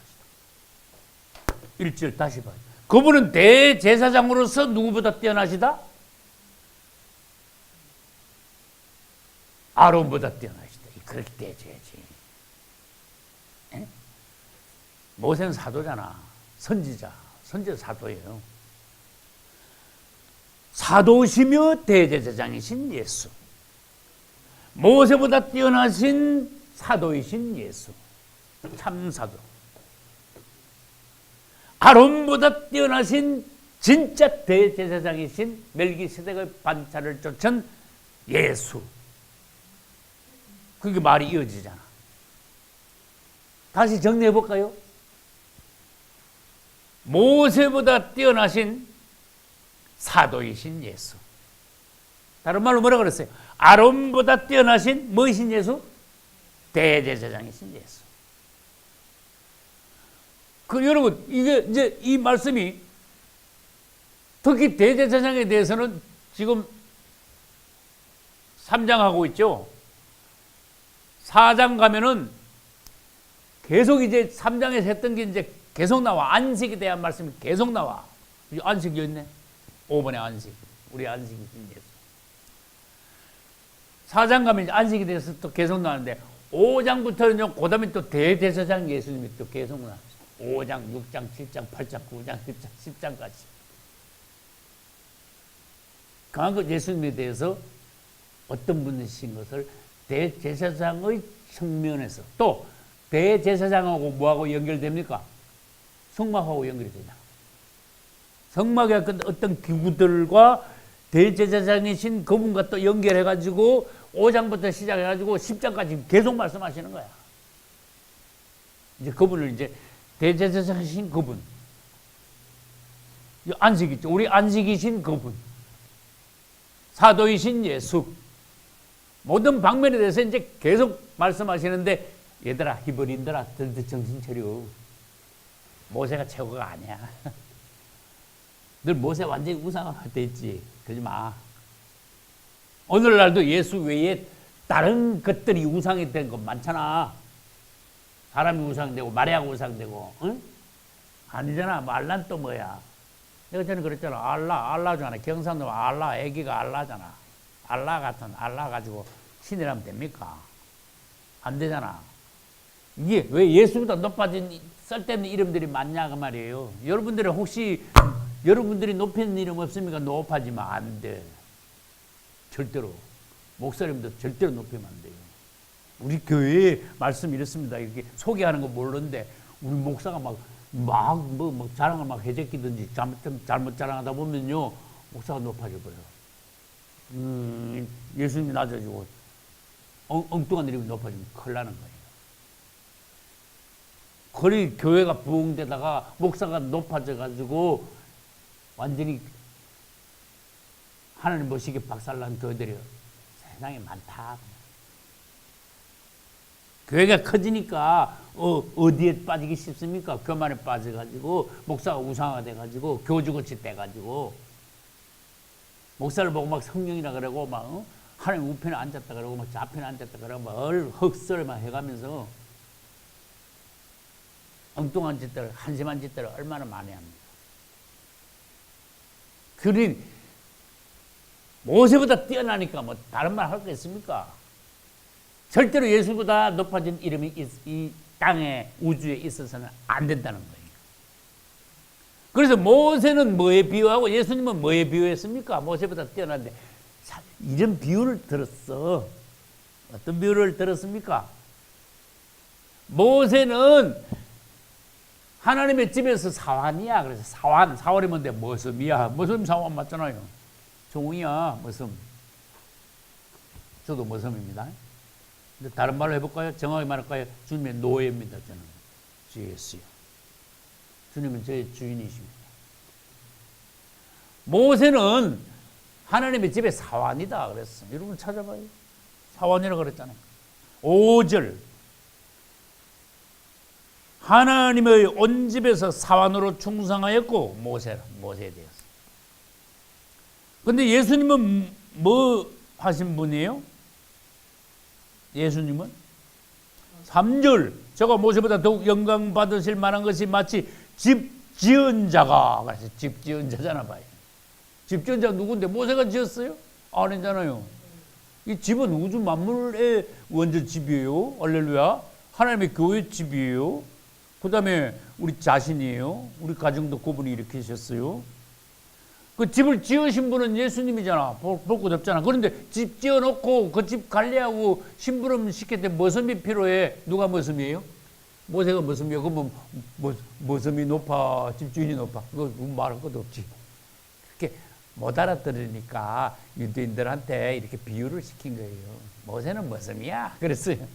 1절 다시 봐요. 그분은 대제사장으로서 누구보다 뛰어나시다? 아론보다 뛰어나시다. 그렇게 돼야지. 모세는 사도잖아. 선지자 사도예요. 사도시며 대제사장이신 예수. 모세보다 뛰어나신 사도이신 예수. 참사도. 아론보다 뛰어나신 진짜 대제사장이신 멜기세덱의 반차를 쫓은 예수. 그게 말이 이어지잖아. 다시 정리해 볼까요? 모세보다 뛰어나신 사도이신 예수. 다른 말로 뭐라 그랬어요? 아론보다 뛰어나신 무엇이신 예수? 대제사장이신 예수. 여러분, 이게 이제 이 말씀이 특히 대제사장에 대해서는 지금 3장 하고 있죠. 4장 가면은 계속 이제 3장에서 했던 게 이제 계속 나와. 안식에 대한 말씀이 계속 나와. 안식이 있네. 5번의 안식. 우리 안식이신 예수. 4장 가면 이제 안식에 대해서 또 계속 나오는데 5장부터는 그 다음에 또 대제사장 예수님이 또 계속 나왔어요. 5장, 6장, 7장, 8장, 9장, 10장, 10장까지. 그 예수님에 대해서 어떤 분이신 것을 대제사장의 측면에서 또 대제사장하고 뭐하고 연결됩니까? 성막하고 연결이 되냐. 성막의 어떤 기구들과 대제사장이신 그분과 또 연결해가지고 5장부터 시작해가지고 10장까지 계속 말씀하시는 거야. 이제 그분을 이제 대제사장이신 그분, 안식 있죠. 우리 안식이신 그분, 사도이신 예수, 모든 방면에 대해서 이제 계속 말씀하시는데, 얘들아, 히브리인들아, 정신 차려. 모세가 최고가 아니야. 늘 모세 완전히 우상화 돼 있지. 그러지 마. 오늘날도 예수 외에 다른 것들이 우상이 된 것 많잖아. 사람이 우상되고 마리아가 우상되고, 응? 아니잖아. 뭐 알라는 또 뭐야? 내가 전에 그랬잖아. 알라잖아. 경상도 알라, 애기가 알라잖아. 알라 같은 알라 가지고 신이라면 됩니까? 안 되잖아. 이게 왜 예수보다 높아진 쓸데없는 이름들이 많냐 그 말이에요. 여러분들은 혹시 여러분들이 높이는 이름 없습니까? 높아지면 안 돼. 절대로. 목사님도 절대로 높이면 안 돼요. 우리 교회에 말씀이 이렇습니다. 이렇게 소개하는 거 모르는데 우리 목사가 막 자랑을 막 해제끼든지 잘못 자랑하다 보면요, 목사가 높아져 버려요. 예수님이 낮아지고 엉뚱한 이름이 높아지면 큰일 나는 거예요. 거리 교회가 부흥되다가 목사가 높아져 가지고 완전히 하나님 모시기 박살난 교회들이 세상에 많다. 교회가 커지니까 어디에 빠지기 쉽습니까? 교만에 빠져가지고 목사가 우상화가 돼가지고 교주같이 돼가지고 목사를 보고 막 성령이라 그러고 막 하나님 우편에 앉았다 그러고 막 좌편에 앉았다 그러고 막 흑설 막 해가면서 엉뚱한 짓들, 한심한 짓들을 얼마나 많이 합니다. 그러니 모세보다 뛰어나니까 뭐 다른 말 할 거 있습니까? 절대로 예수보다 높아진 이름이 이 땅에 우주에 있어서는 안 된다는 거예요. 그래서 모세는 뭐에 비유하고 예수님은 뭐에 비유했습니까? 모세보다 뛰어난데 이런 비유를 들었어. 어떤 비유를 들었습니까? 모세는 하나님의 집에서 사환이야. 그래서 사월이 뭔데 머슴이야. 머슴 사환 맞잖아요. 종이야, 머슴. 저도 머슴입니다. 근데 다른 말로 해볼까요? 정확히 말할까요? 주님의 노예입니다. 저는 주 예수요. 주님은 저의 주인이십니다. 모세는 하나님의 집의 사환이다 그랬어. 여러분 찾아봐요. 사환이라고 그랬잖아요. 5절 하나님의 온 집에서 사환으로 충성하였고 모세에 대해서. 근데 예수님은 뭐 하신 분이에요? 예수님은 3절 저가 모세보다 더욱 영광 받으실 만한 것이 마치 집 지은 자가, 그래서 집 지은 자잖아 봐요. 집 지은 자가 누군데? 모세가 지었어요? 아니잖아요. 이 집은 우주 만물의 원전 집이에요. 할렐루야. 하나님의 교회 집이에요. 그 다음에 우리 자신이에요. 우리 가정도 그분이 일으키셨어요. 그 집을 지으신 분은 예수님이잖아. 볼 곳 없잖아. 그런데 집 지어놓고 그 집 관리하고 심부름 시킬 때 머슴이 필요해. 누가 머슴이에요? 모세가 무슨 묘? 그러면 모섬이 높아, 집주인이 높아? 그거 말할 것도 없지. 그렇게 못 알아들으니까 유대인들한테 이렇게 비유를 시킨 거예요. 모세는 무섬이야. 그랬어요.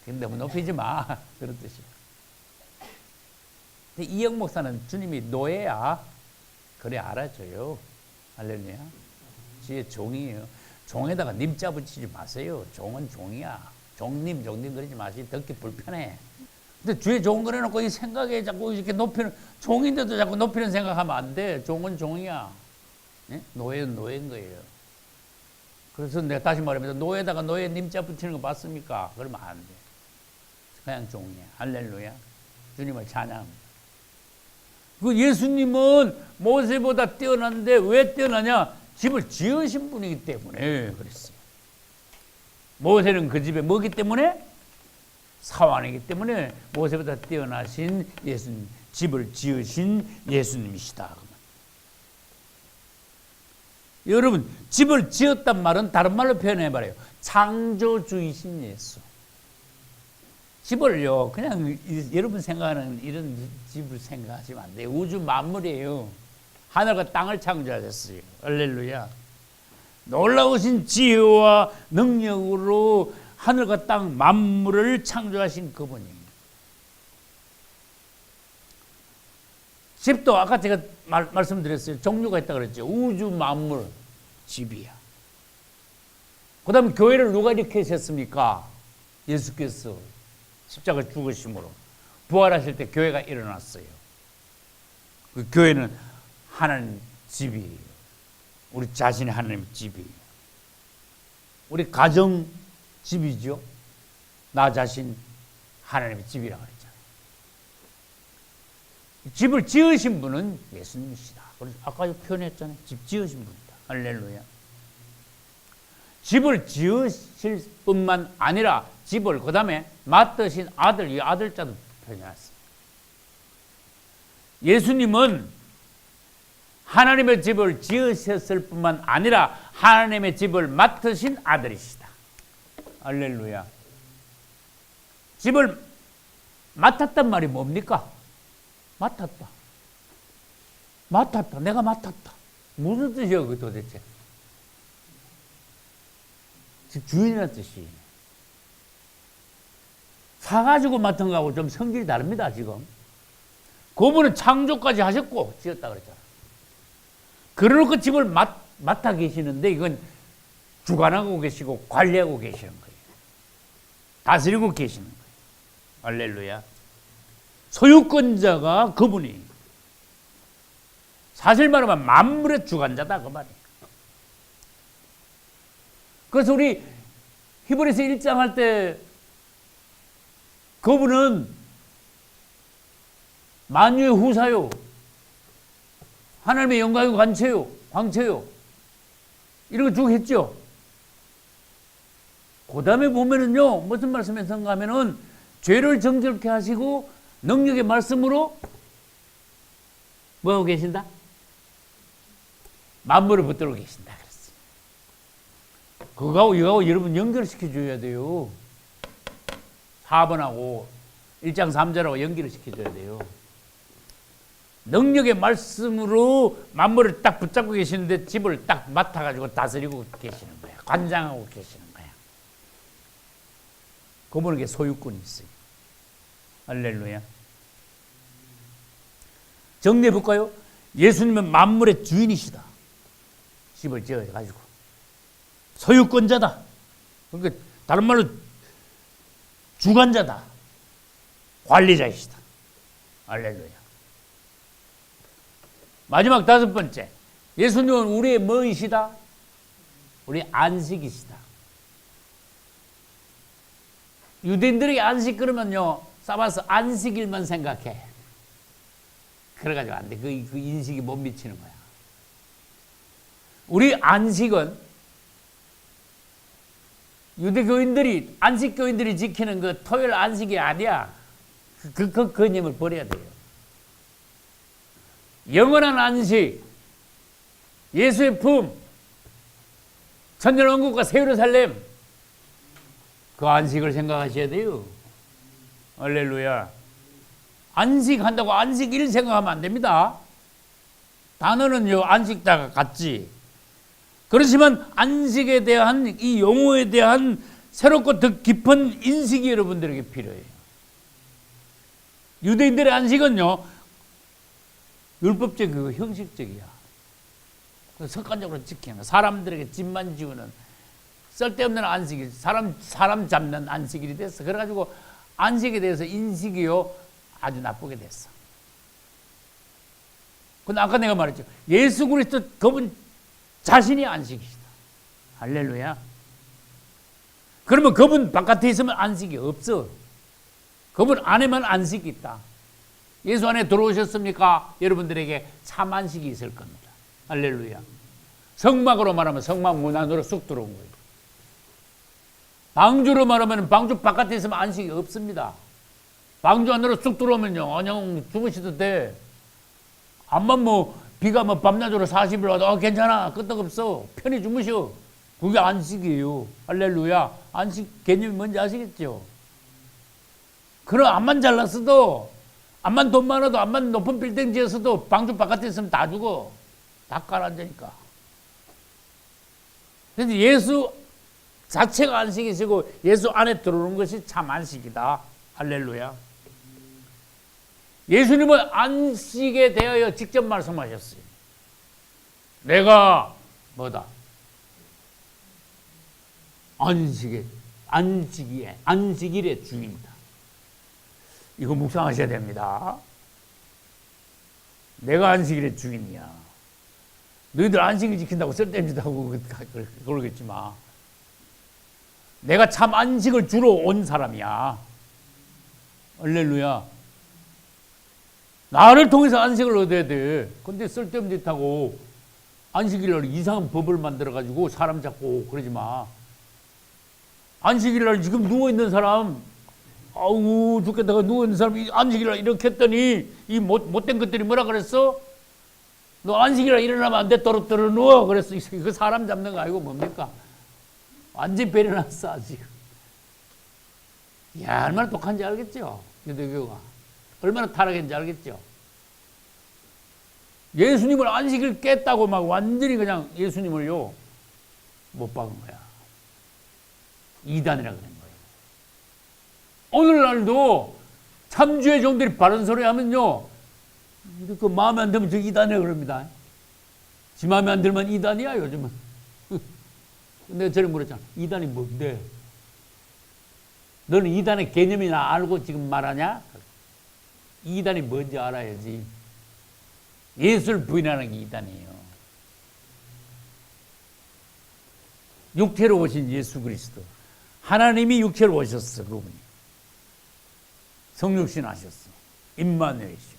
너무 높이지 마. 그런 뜻이에요. 근데 이영 목사는 주님이 노예야. 그래 알아줘요. 할렐루야. 지의 종이에요. 종에다가 님자 붙이지 마세요. 종은 종이야. 종님 그러지 마세요. 듣기 불편해. 근데 주의 종 그래놓고 이 생각에 자꾸 이렇게 높이는, 종인데도 자꾸 높이는 생각하면 안 돼. 종은 종이야. 네? 노예는 노예인 거예요. 그래서 내가 다시 말하면 노예에다가 노예 님자 붙이는 거 봤습니까? 그러면 안 돼. 그냥 종이야. 할렐루야. 주님을 찬양합니다. 그 예수님은 모세보다 뛰어난데 왜 뛰어나냐? 집을 지으신 분이기 때문에 그랬어요. 모세는 그 집에 뭐기 때문에? 사환이기 때문에 모세보다 뛰어나신 예수님, 집을 지으신 예수님이시다. 여러분, 집을 지었단 말은 다른 말로 표현해봐요. 창조주이신 예수. 집을요, 그냥 여러분 생각하는 이런 집을 생각하시면 안 돼요. 우주 만물이에요. 하늘과 땅을 창조하셨어요. 할렐루야. 놀라우신 지혜와 능력으로 하늘과 땅 만물을 창조하신 그분이에요. 집도 아까 제가 말씀드렸어요. 종류가 있다고 그랬죠. 우주 만물 집이야. 그 다음에 교회를 누가 일으키셨습니까? 예수께서 십자가 죽으심으로 부활하실 때 교회가 일어났어요. 그 교회는 하나님 집이에요. 우리 자신의 하나님 집이에요. 우리 가정 집이죠. 나 자신 하나님의 집이라고 그랬잖아요. 집을 지으신 분은 예수님이시다. 아까 표현했잖아요. 집 지으신 분이다. 할렐루야. 집을 지으실 뿐만 아니라 집을 그 다음에 맡으신 아들, 이 아들자도 표현했어요. 예수님은 하나님의 집을 지으셨을 뿐만 아니라 하나님의 집을 맡으신 아들이시다. 할렐루야. 집을 맡았단 말이 뭡니까? 맡았다. 내가 맡았다. 무슨 뜻이에요, 그 도대체? 집 주인이라는 뜻이. 사가지고 맡은 거하고 좀 성질이 다릅니다, 지금. 그분은 창조까지 하셨고, 지었다 그랬잖아. 그러놓고 집을 맡아 계시는데, 이건 주관하고 계시고, 관리하고 계시는 거예요. 다스리고 계시는 거예요. 할렐루야. 소유권자가 그분이. 사실 말하면 만물의 주관자다, 그 말이에요. 그래서 우리 히브리서 1장 할 때 그분은 만유의 후사요. 하나님의 영광이고 광채요. 이런 거 쭉 했죠. 그 다음에 보면은요, 무슨 말씀에서인가 하면은 죄를 정결케 하시고 능력의 말씀으로 뭐하고 계신다? 만물을 붙들고 계신다. 그랬어요. 그거하고 이거하고 여러분 연결시켜 줘야 돼요. 4번하고 1장 3절하고 연결을 시켜줘야 돼요. 능력의 말씀으로 만물을 딱 붙잡고 계시는데 집을 딱 맡아가지고 다스리고 계시는 거야. 관장하고 계시는 거야. 그분에게 소유권이 있어요. 할렐루야. 정리해 볼까요? 예수님은 만물의 주인이시다. 집을 지어가지고. 소유권자다. 그러니까 다른 말로 주관자다. 관리자이시다. 할렐루야. 마지막 5번째. 예수님은 우리의 뭐이시다? 우리 안식이시다. 유대인들이 안식 그러면요, 사바스 안식일만 생각해. 그래가지고 안 돼. 그 인식이 못 미치는 거야. 우리 안식은 유대교인들이, 안식교인들이 지키는 그 토요일 안식이 아니야. 그 개념을 버려야 돼요. 영원한 안식, 예수의 품, 천년왕국과 새 예루살렘, 그 안식을 생각하셔야 돼요. 할렐루야. 안식한다고 안식일 생각하면 안 됩니다. 단어는요, 안식자가 같지. 그렇지만 안식에 대한 이 용어에 대한 새롭고 더 깊은 인식이 여러분들에게 필요해요. 유대인들의 안식은요, 율법적이고 형식적이야. 습관적으로 지키는 거. 사람들에게 집만 지우는 쓸데없는 안식일, 사람 잡는 안식일이 됐어. 그래가지고 안식에 대해서 인식이요 아주 나쁘게 됐어. 근데 아까 내가 말했죠. 예수 그리스도 그분 자신이 안식이시다. 할렐루야. 그러면 그분 바깥에 있으면 안식이 없어. 그분 안에만 안식이 있다. 예수 안에 들어오셨습니까? 여러분들에게 참 안식이 있을 겁니다. 할렐루야. 성막으로 말하면 성막 문 안으로 쑥 들어온 거예요. 방주로 말하면 방주 바깥에 있으면 안식이 없습니다. 방주 안으로 쑥 들어오면요, 그냥 주무셔도 돼. 암만 비가 밤낮으로 40일 와도 괜찮아. 끄떡없어. 편히 주무셔. 그게 안식이에요. 할렐루야. 안식 개념이 뭔지 아시겠죠? 그럼 암만 잘났어도, 암만 돈 많아도, 암만 높은 빌딩 지었어도 방주 바깥에 있으면 다 죽어. 다 깔아앉으니까. 그래서 예수 자체가 안식이시고 예수 안에 들어오는 것이 참 안식이다. 할렐루야. 예수님은 안식에 대하여 직접 말씀하셨어요. 내가 뭐다? 안식일의 주인이다. 이거 묵상하셔야 됩니다. 내가 안식일의 주인이야. 너희들 안식일 지킨다고 쓸데없는 짓 하고 그러겠지 마. 내가 참 안식을 주러 온 사람이야. 할렐루야. 나를 통해서 안식을 얻어야 돼. 근데 쓸데없는 짓 하고 안식일날 이상한 법을 만들어가지고 사람 잡고 그러지 마. 안식일날 지금 누워있는 사람, 아우 죽겠다가 누워있는 사람이 안식일날 이렇게 했더니 이 못된 것들이 뭐라 그랬어? 너 안식일날 일어나면 안 돼. 떨어뜨려 누워. 그랬어. 이거 사람 잡는 거 아니고 뭡니까? 완전히 배려놨어 아직. 야, 얼마나 독한지 알겠죠? 유대교가 얼마나 타락했는지 알겠죠? 예수님을 안식일 깼다고 막 완전히 그냥 예수님을요 못 박은 거야. 이단이라 그런 거예요. 오늘날도 참주의 종들이 바른 소리 하면요, 그 마음에 안 들면 저 이단이라 그럽니다. 지 마음에 안 들면 이단이야 요즘은. 내가 전에 물었잖아. 이단이 뭔데? 너는 이단의 개념이나 알고 지금 말하냐? 이단이 뭔지 알아야지. 예수를 부인하는 게 이단이에요. 육체로 오신 예수 그리스도. 하나님이 육체로 오셨어, 그분이. 성육신 하셨어. 임마누엘이죠.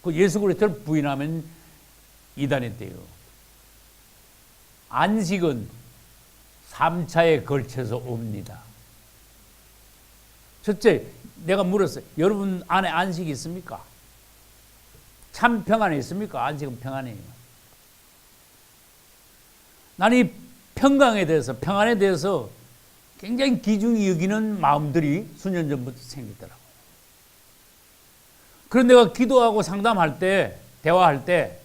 그 예수 그리스도를 부인하면 이단이 돼요. 안식은 3차에 걸쳐서 옵니다. 첫째, 내가 물었어요. 여러분 안에 안식이 있습니까? 참 평안이 있습니까? 안식은 평안이에요. 나는 이 평강에 대해서, 평안에 대해서 굉장히 귀중히 여기는 마음들이 수년 전부터 생기더라고요. 그런데 내가 기도하고 상담할 때, 대화할 때,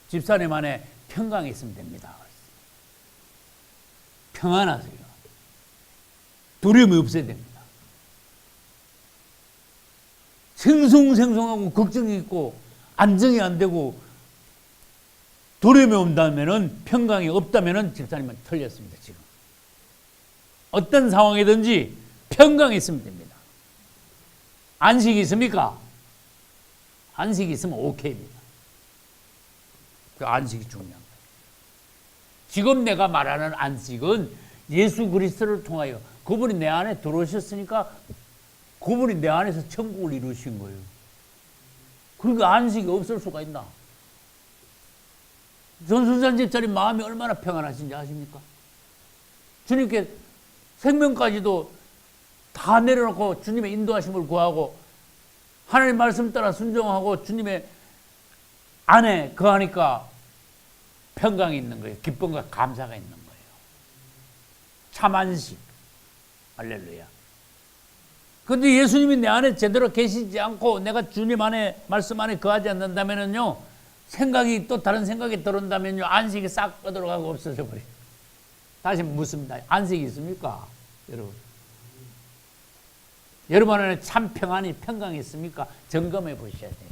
집사님 안에 평강이 있으면 됩니다. 평안하세요. 두려움이 없어야 됩니다. 생송생송하고 걱정이 있고 안정이 안 되고 두려움이 온다면은, 평강이 없다면은 집사님은 틀렸습니다. 지금 어떤 상황이든지 평강이 있으면 됩니다. 안식이 있습니까? 안식이 있으면 오케이입니다. 그 안식이 중요한 거예요. 지금 내가 말하는 안식은 예수 그리스도를 통하여 그분이 내 안에 들어오셨으니까 그분이 내 안에서 천국을 이루신 거예요. 그러니까 안식이 없을 수가 있나? 전순산 집사님 마음이 얼마나 평안하신지 아십니까? 주님께 생명까지도 다 내려놓고 주님의 인도하심을 구하고 하나님 말씀 따라 순종하고 주님의 안에 거하니까 평강이 있는 거예요. 기쁨과 감사가 있는 거예요. 참 안식. 할렐루야. 근데 예수님이 내 안에 제대로 계시지 않고 내가 주님 안에 말씀 안에 거하지 않는다면은요, 생각이 또 다른 생각이 들어온다면요, 안식이 싹 꺼들어가고 없어져 버려요. 다시 묻습니다. 안식이 있습니까? 여러분. 여러분 안에 참 평안이 평강이 있습니까? 점검해 보셔야 돼요.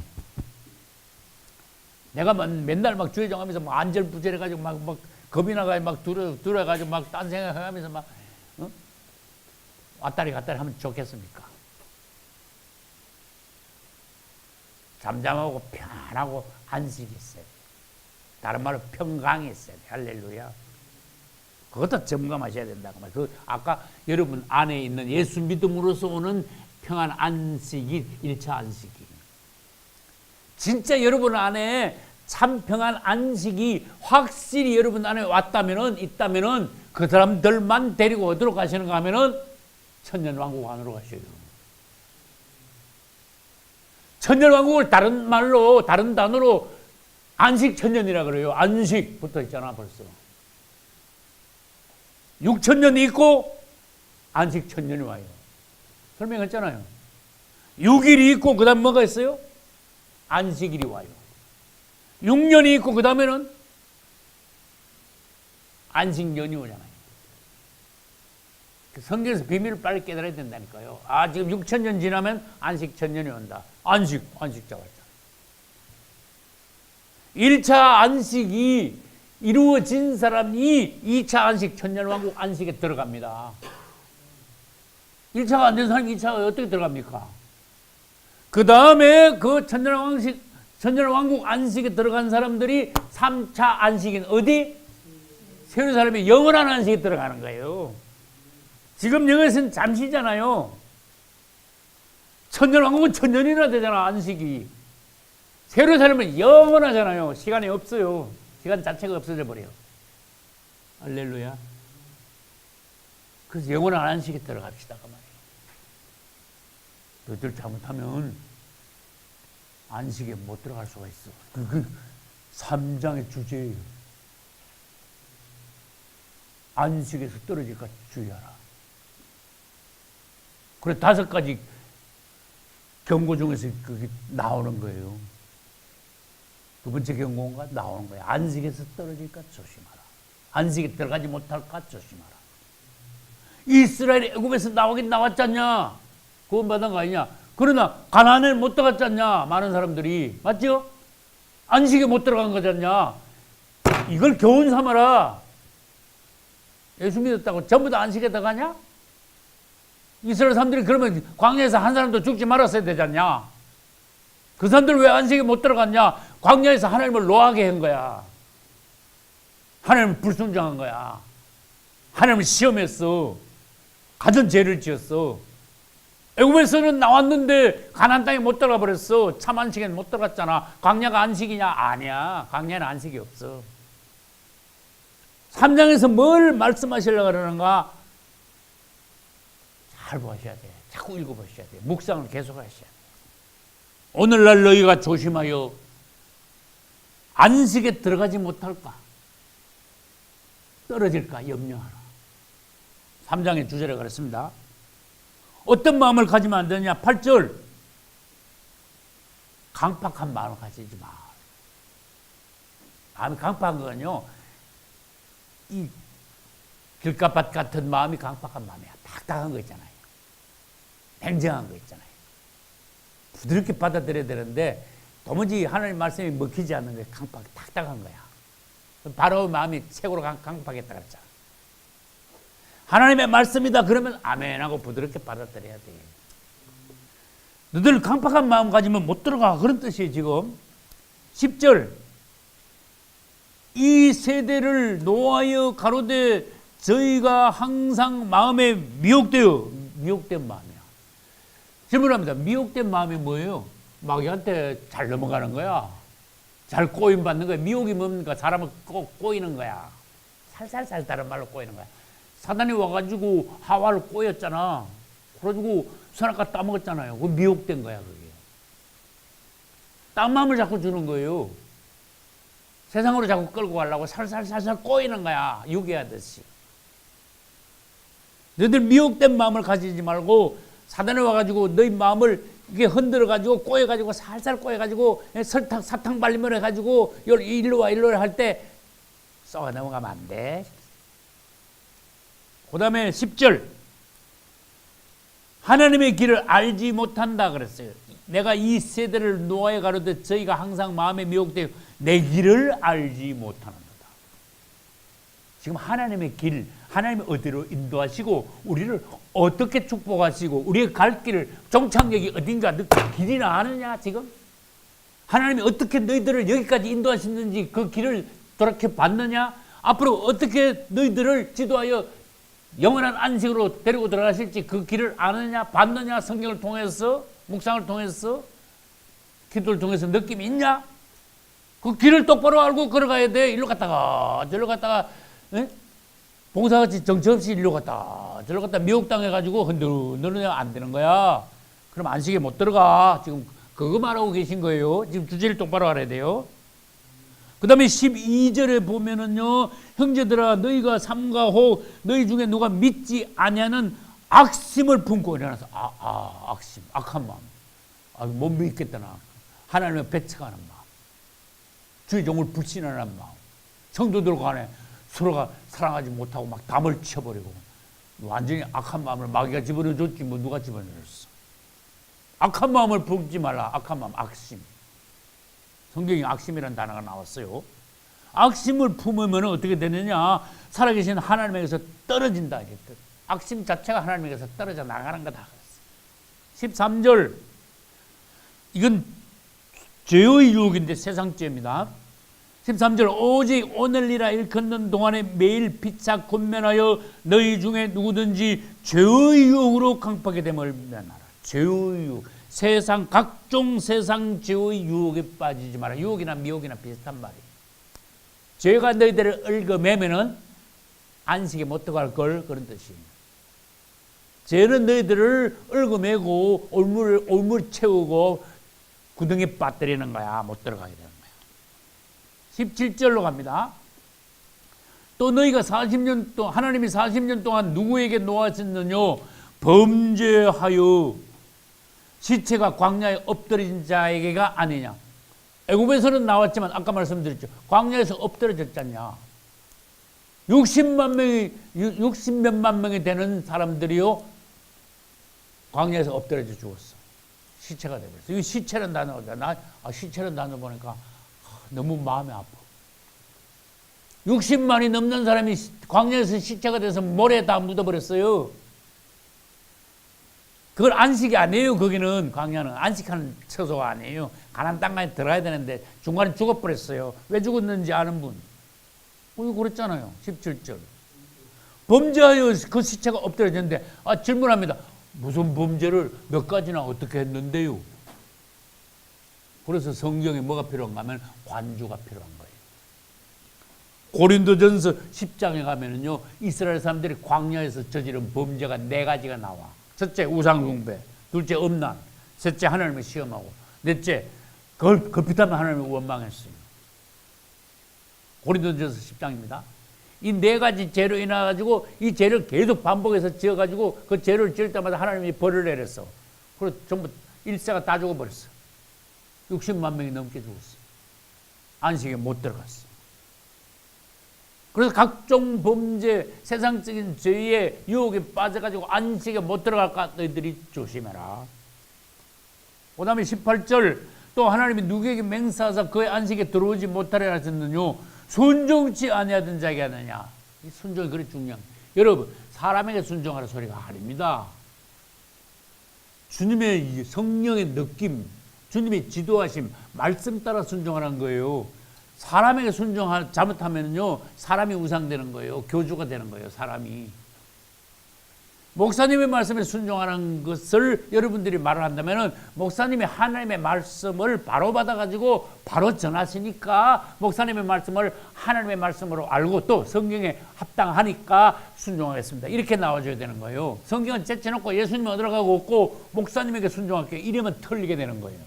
내가 맨날 막 주의정하면서 막 안절부절해가지고 막 겁이 나가지고 막 두려워가지고 막 딴 생각하면서 막 왔다리 갔다리 하면 좋겠습니까? 잠잠하고 편하고 안식이 있어야 돼요. 다른 말로 평강이 있어야 돼요. 할렐루야. 그것도 점검하셔야 된다고 말이에요. 그 아까 여러분 안에 있는 예수 믿음으로서 오는 평안 안식이 1차 안식이. 진짜 여러분 안에 참 평안 안식이 확실히 여러분 안에 있다면은 그 사람들만 데리고 어디로 가시는가 하면은 천년왕국 안으로 가셔요. 천년왕국을 다른 말로, 다른 단어로 안식천년이라 그래요. 안식 붙어 있잖아, 벌써. 6천년이 있고 안식천년이 와요. 설명했잖아요. 6일이 있고 그 다음 뭐가 있어요? 안식일이 와요. 6년이 있고 그 다음에는 안식년이 오잖아요. 성경에서 비밀을 빨리 깨달아야 된다니까요. 아, 지금 6천년 지나면 안식천년이 온다. 안식자가 있다. 1차 안식이 이루어진 사람이 2차 안식, 천년왕국 안식에 들어갑니다. 1차가 안 된 사람이 2차가 어떻게 들어갑니까? 그 다음에 그 천년왕국 안식에 들어간 사람들이 3차 안식인 어디? 세운 사람이 영원한 안식에 들어가는 거예요. 지금 여기서는 잠시잖아요. 천년왕국은 천년이나 되잖아, 안식이. 세운 사람은 영원하잖아요. 시간이 없어요. 시간 자체가 없어져 버려요. 할렐루야. 그래서 영원한 안식에 들어갑시다, 그 말이에요. 너희들 잘못하면 안식에 못 들어갈 수가 있어. 그 3장의 주제예요. 안식에서 떨어질까 주의하라. 그래 5가지 경고 중에서 그게 나오는 거예요. 두 번째 경고가 나오는 거예요. 안식에서 떨어질까 조심하라. 안식에 들어가지 못할까 조심하라. 이스라엘이 애굽에서 나오긴 나왔잖냐? 구원받은 거 아니냐? 그러나 가나안에 못 들어갔잖냐? 많은 사람들이. 맞죠? 안식에 못 들어간 거잖냐? 이걸 교훈 삼아라. 예수 믿었다고 전부 다 안식에 들어가냐? 이스라엘 사람들이 그러면 광야에서 한 사람도 죽지 말았어야 되잖냐? 그 사람들 왜 안식에 못 들어갔냐? 광야에서 하나님을 노하게 한 거야. 하나님을 불순종한 거야. 하나님을 시험했어. 가진 죄를 지었어. 애굽에서는 나왔는데 가나안 땅에 못 들어가 버렸어. 참 안식에는 못 들어갔잖아. 광야가 안식이냐? 아니야. 광야는 안식이 없어. 3장에서 뭘 말씀하시려고 그러는가? 잘 보셔야 돼. 자꾸 읽어보셔야 돼. 묵상을 계속 하셔야 돼. 오늘날 너희가 조심하여 안식에 들어가지 못할까? 떨어질까? 염려하라. 3장의 주제를 그랬습니다. 어떤 마음을 가지면 안 되냐? 8절. 강팍한 마음을 가지지 마. 마음이 강팍한 거는요, 이 길가밭 같은 마음이 강팍한 마음이야. 딱딱한 거 있잖아요. 냉정한 거 있잖아요. 부드럽게 받아들여야 되는데 도무지 하나님 말씀이 먹히지 않는 거예요. 딱딱한 거야. 바로 마음이 최고로 강팍했다 그랬잖아. 하나님의 말씀이다 그러면 아멘 하고 부드럽게 받아들여야 돼. 너들 강팍한 마음 가지면 못 들어가. 그런 뜻이에요. 지금 10절. 이 세대를 노하여 가로되 저희가 항상 마음에 미혹된 마음이야. 질문합니다. 미혹된 마음이 뭐예요? 마귀한테 잘 넘어가는 거야. 잘 꼬임받는 거야. 미혹이 뭡니까? 사람을 꼬이는 거야. 살살살 다른 말로 꼬이는 거야. 사단이 와가지고 하와를 꼬였잖아. 그래가지고 선악과 따먹었잖아요. 그 미혹된 거야, 그게. 딴 마음을 자꾸 주는 거예요. 세상으로 자꾸 끌고 가려고 살살 꼬이는 거야. 유괴하듯이. 너희들 미혹된 마음을 가지지 말고 사단이 와가지고 너희 마음을 이게 흔들어가지고 꼬여가지고 살살 꼬여가지고 설탕 사탕 발림을 해가지고 일로 와 할 때 쏘아 넘어가면 안 돼. 그 다음에 10절 하나님의 길을 알지 못한다 그랬어요. 내가 이 세대를 노아에 가로되 저희가 항상 마음에 미혹되어 내 길을 알지 못하는도다. 지금 하나님의 길, 하나님이 어디로 인도하시고 우리를 어떻게 축복하시고 우리의 갈 길을 종착역이 어딘가 길이나 아느냐 지금? 하나님이 어떻게 너희들을 여기까지 인도하시는지 그 길을 돌이켜 봤느냐? 앞으로 어떻게 너희들을 지도하여 영원한 안식으로 데리고 들어가실지 그 길을 아느냐? 봤느냐? 성경을 통해서 묵상을 통해서 기도를 통해서 느낌이 있냐? 그 길을 똑바로 알고 걸어가야 돼. 일로 갔다가 저로 갔다가 봉사같이 정처없이 일로 갔다 저로 갔다 미혹당해가지고 흔들흔들면 안 되는 거야. 그럼 안식에 못 들어가. 지금 그거 말하고 계신 거예요. 지금 주제를 똑바로 알아야 돼요. 그 다음에 12절에 보면은요, 형제들아 너희가 삼가 혹 너희 중에 누가 믿지 아니하는 악심을 품고 일어나서 악심, 악한 마음, 못 믿겠다 나 하나님을 배척하는 마음, 주의 종을 불신하는 마음, 성도들 간에 서로가 사랑하지 못하고 막 담을 쳐버리고 완전히 악한 마음을 마귀가 집어넣어줬지 뭐 누가 집어넣었어. 악한 마음을 품지 말라. 악한 마음, 악심. 성경에 악심이라는 단어가 나왔어요. 악심을 품으면 어떻게 되느냐? 살아계신 하나님에게서 떨어진다. 악심 자체가 하나님에게서 떨어져 나가는 거다. 13절 이건 죄의 유혹인데 세상죄입니다. 13절 오직 오늘이라 일컫는 동안에 매일 피차 권면하여 너희 중에 누구든지 죄의 유혹으로 강팍하게 됨을 면하라. 죄의 유혹, 세상 각종 세상 죄의 유혹에 빠지지 마라. 유혹이나 미혹이나 비슷한 말이에요. 죄가 너희들을 얽어매면은 안식에 못 들어갈 걸 그런 뜻입니다. 죄는 너희들을 얽어매고 올물 채우고 구덩이에 빠뜨리는 거야. 못 들어가게 되는 거야. 17절로 갑니다. 또 너희가 40년 동안 하나님이 40년 동안 누구에게 놓아졌느냐? 범죄하여 시체가 광야에 엎드린 자에게가 아니냐. 애굽에서는 나왔지만 아까 말씀드렸죠. 광야에서 엎드려졌잖냐. 60몇만 명이 되는 사람들이요 광야에서 엎드려져 죽었어. 시체가 되버렸어. 이 시체는 단어가 시체는 단어 보니까 너무 마음이 아파. 60만이 넘는 사람이 광야에서 시체가 돼서 모래에 다 묻어버렸어요. 그걸 안식이 아니에요. 거기는 광야는 안식하는 처소가 아니에요. 가나안 땅까지 들어가야 되는데 중간에 죽어버렸어요. 왜 죽었는지 아는 분? 그랬잖아요. 17절. 범죄하여 그 시체가 엎드려졌는데 질문합니다. 무슨 범죄를 몇 가지나 어떻게 했는데요? 그래서 성경에 뭐가 필요한가 하면 관주가 필요한 거예요. 고린도전서 10장에 가면은요, 이스라엘 사람들이 광야에서 저지른 범죄가 4가지가 나와. 첫째, 우상숭배. 둘째, 음란. 셋째, 하나님을 시험하고. 넷째, 그걸 급히하면 하나님을 원망했어요. 고린도전서 10장입니다. 이 4가지 죄로 인해가지고 이 죄를 계속 반복해서 지어가지고 그 죄를 지을 때마다 하나님이 벌을 내렸어. 그래서 전부 일세가 다 죽어버렸어. 60만 명이 넘게 죽었어. 안식에 못 들어갔어. 그래서 각종 범죄, 세상적인 죄의 유혹에 빠져가지고 안식에 못 들어갈까 너희들이 조심해라. 그 다음에 18절 또 하나님이 누구에게 맹세하사 그의 안식에 들어오지 못하려 하셨느냐. 순종치 아니하던 자에게 하느냐. 이 순종이 그리 중요한 거예요. 여러분 사람에게 순종하라 소리가 아닙니다. 주님의 성령의 느낌, 주님의 지도하심, 말씀 따라 순종하라는 거예요. 사람에게 잘못하면요 사람이 우상되는 거예요. 교주가 되는 거예요. 사람이. 목사님의 말씀에 순종하는 것을 여러분들이 말을 한다면은 목사님이 하나님의 말씀을 바로 받아가지고 바로 전하시니까 목사님의 말씀을 하나님의 말씀으로 알고 또 성경에 합당하니까 순종하겠습니다. 이렇게 나와줘야 되는 거예요. 성경은 제쳐놓고 예수님 어디로 가고 없고 목사님에게 순종할게요. 이러면 틀리게 되는 거예요.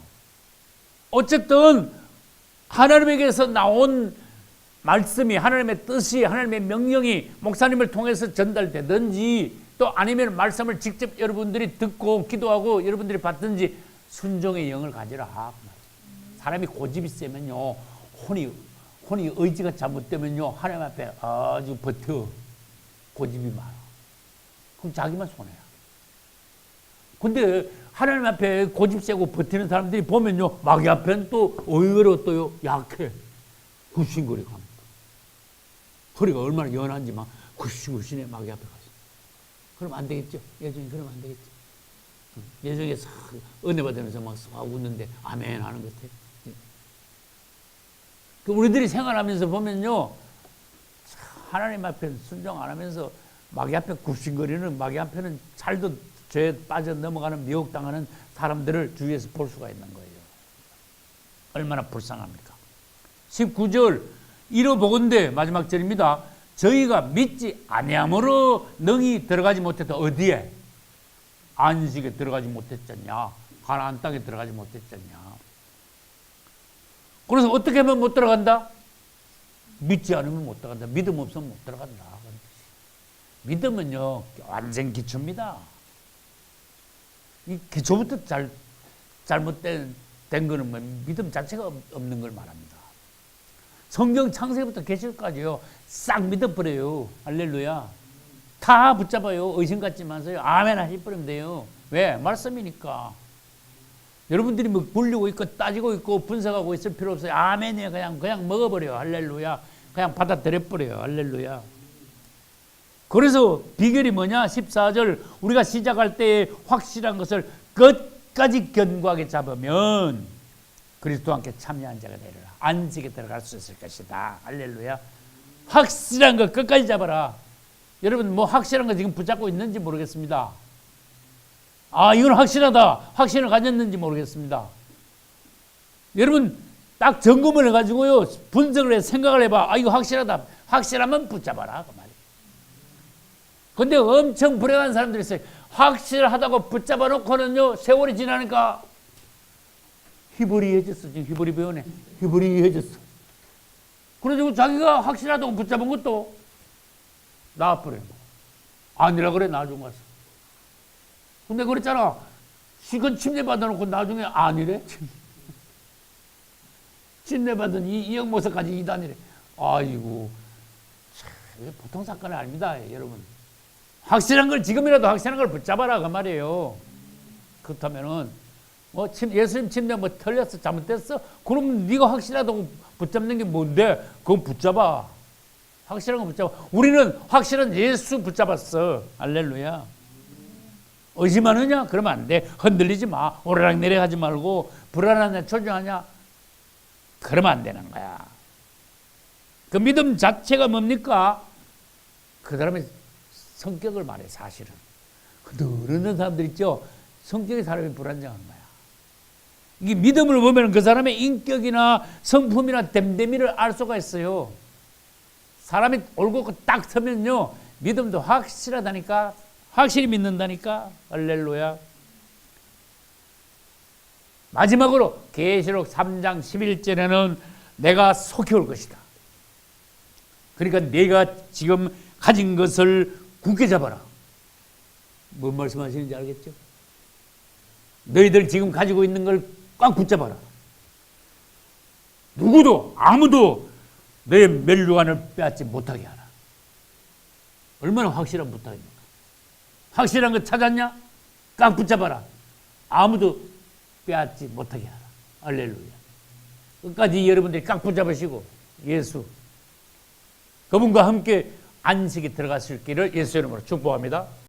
어쨌든 하나님에게서 나온 말씀이 하나님의 뜻이 하나님의 명령이 목사님을 통해서 전달되든지 또 아니면 말씀을 직접 여러분들이 듣고 기도하고 여러분들이 받든지 순종의 영을 가지라. 사람이 고집이 세면요, 혼이 의지가 잘못되면요, 하나님 앞에 아주 버텨. 고집이 많아. 그럼 자기만 손해야. 근데 하나님 앞에 고집 세고 버티는 사람들이 보면요, 마귀 앞에는 또 의외로 또 약해. 굽신거리고 합니다. 허리가 얼마나 연한지 막 굽신굽신해. 마귀 앞에 가서. 그럼 안 되겠죠? 예정이 그러면 안 되겠죠? 예정에 싹 은혜 받으면서 막 웃는데 아멘 하는 것 같아요. 우리들이 생활하면서 보면요, 하나님 앞에 순종 안 하면서 마귀 앞에 굽신거리는, 마귀 앞에는 잘도 죄에 빠져 넘어가는, 미혹당하는 사람들을 주위에서 볼 수가 있는 거예요. 얼마나 불쌍합니까? 19절 이러보건대, 마지막 절입니다. 저희가 믿지 아니함으로 능히 들어가지 못했다. 어디에? 안식에 들어가지 못했잖냐. 가나안 땅에 들어가지 못했잖냐. 그래서 어떻게 하면 못 들어간다? 믿지 않으면 못 들어간다. 믿음 없으면 못 들어간다. 믿음은요, 완전 기초입니다. 이 기초부터 잘못된 거는 뭐 믿음 자체가 없는 걸 말합니다. 성경 창세기부터 계시까지요, 싹 믿어버려요. 할렐루야. 다 붙잡아요. 의심 갖지 마세요. 아멘 하시버리면 돼요. 왜? 말씀이니까. 여러분들이 뭐 굴리고 있고 따지고 있고 분석하고 있을 필요 없어요. 아멘이에요. 그냥 먹어버려요. 할렐루야. 그냥 받아들여버려요. 할렐루야. 그래서 비결이 뭐냐? 14절 우리가 시작할 때 확실한 것을 끝까지 견고하게 잡으면 그리스도와 함께 참여한 자가 되리라. 안식에 들어갈 수 있을 것이다. 할렐루야. 확실한 거 끝까지 잡아라. 여러분 뭐 확실한 거 지금 붙잡고 있는지 모르겠습니다. 아, 이건 확실하다. 확신을 가졌는지 모르겠습니다. 여러분 딱 점검을 해가지고요, 분석을 해, 생각을 해봐. 아, 이거 확실하다. 확실하면 붙잡아라. 그 말이에요. 근데 엄청 불행한 사람들이 있어요. 확실하다고 붙잡아 놓고는요, 세월이 지나니까 희부리해졌어. 지금 희부리 배우네. 희부리해졌어. 그래가지고 자기가 확실하다고 붙잡은 것도 나와버려요. 아니라 그래, 나중 가서. 근데 그랬잖아. 시건 침례 받아놓고 나중에 아니래? 침례 받은 이 영모서까지 이단이래. 아이고, 참, 보통 사건이 아닙니다, 여러분. 확실한 걸, 지금이라도 확실한 걸 붙잡아라, 그 말이에요. 그렇다면은, 뭐, 예수님 침례 뭐 틀렸어, 잘못됐어? 그럼 네가 확실하다고 붙잡는 게 뭔데? 그건 붙잡아. 확실한 거 붙잡아. 우리는 확실한 예수 붙잡았어. 할렐루야. 의심하느냐? 그러면 안 돼. 흔들리지 마. 오르락내리락 하지 말고, 불안하냐, 초조하냐? 그러면 안 되는 거야. 그 믿음 자체가 뭡니까? 그 사람의 성격을 말해, 사실은. 그러는 사람들 있죠? 성격이 사람이 불안정한 거야. 이게 믿음을 보면 그 사람의 인격이나 성품이나 됨됨이를 알 수가 있어요. 사람이 옳고 딱 서면요, 믿음도 확실하다니까, 확실히 믿는다니까. 할렐루야. 마지막으로 계시록 3장 11절에는 내가 속히 올 것이다. 그러니까 내가 지금 가진 것을 굳게 잡아라. 뭔 말씀하시는지 알겠죠? 너희들 지금 가지고 있는 걸 꽉 붙잡아라. 누구도 아무도 너의 멸류관을 빼앗지 못하게 하라. 얼마나 확실한 부탁입니까? 확실한 거 찾았냐? 꽉 붙잡아라. 아무도 빼앗지 못하게 하라. 할렐루야. 끝까지 여러분들이 꽉 붙잡으시고 예수, 그분과 함께 안식에 들어갔을 길을 예수 이름으로 축복합니다.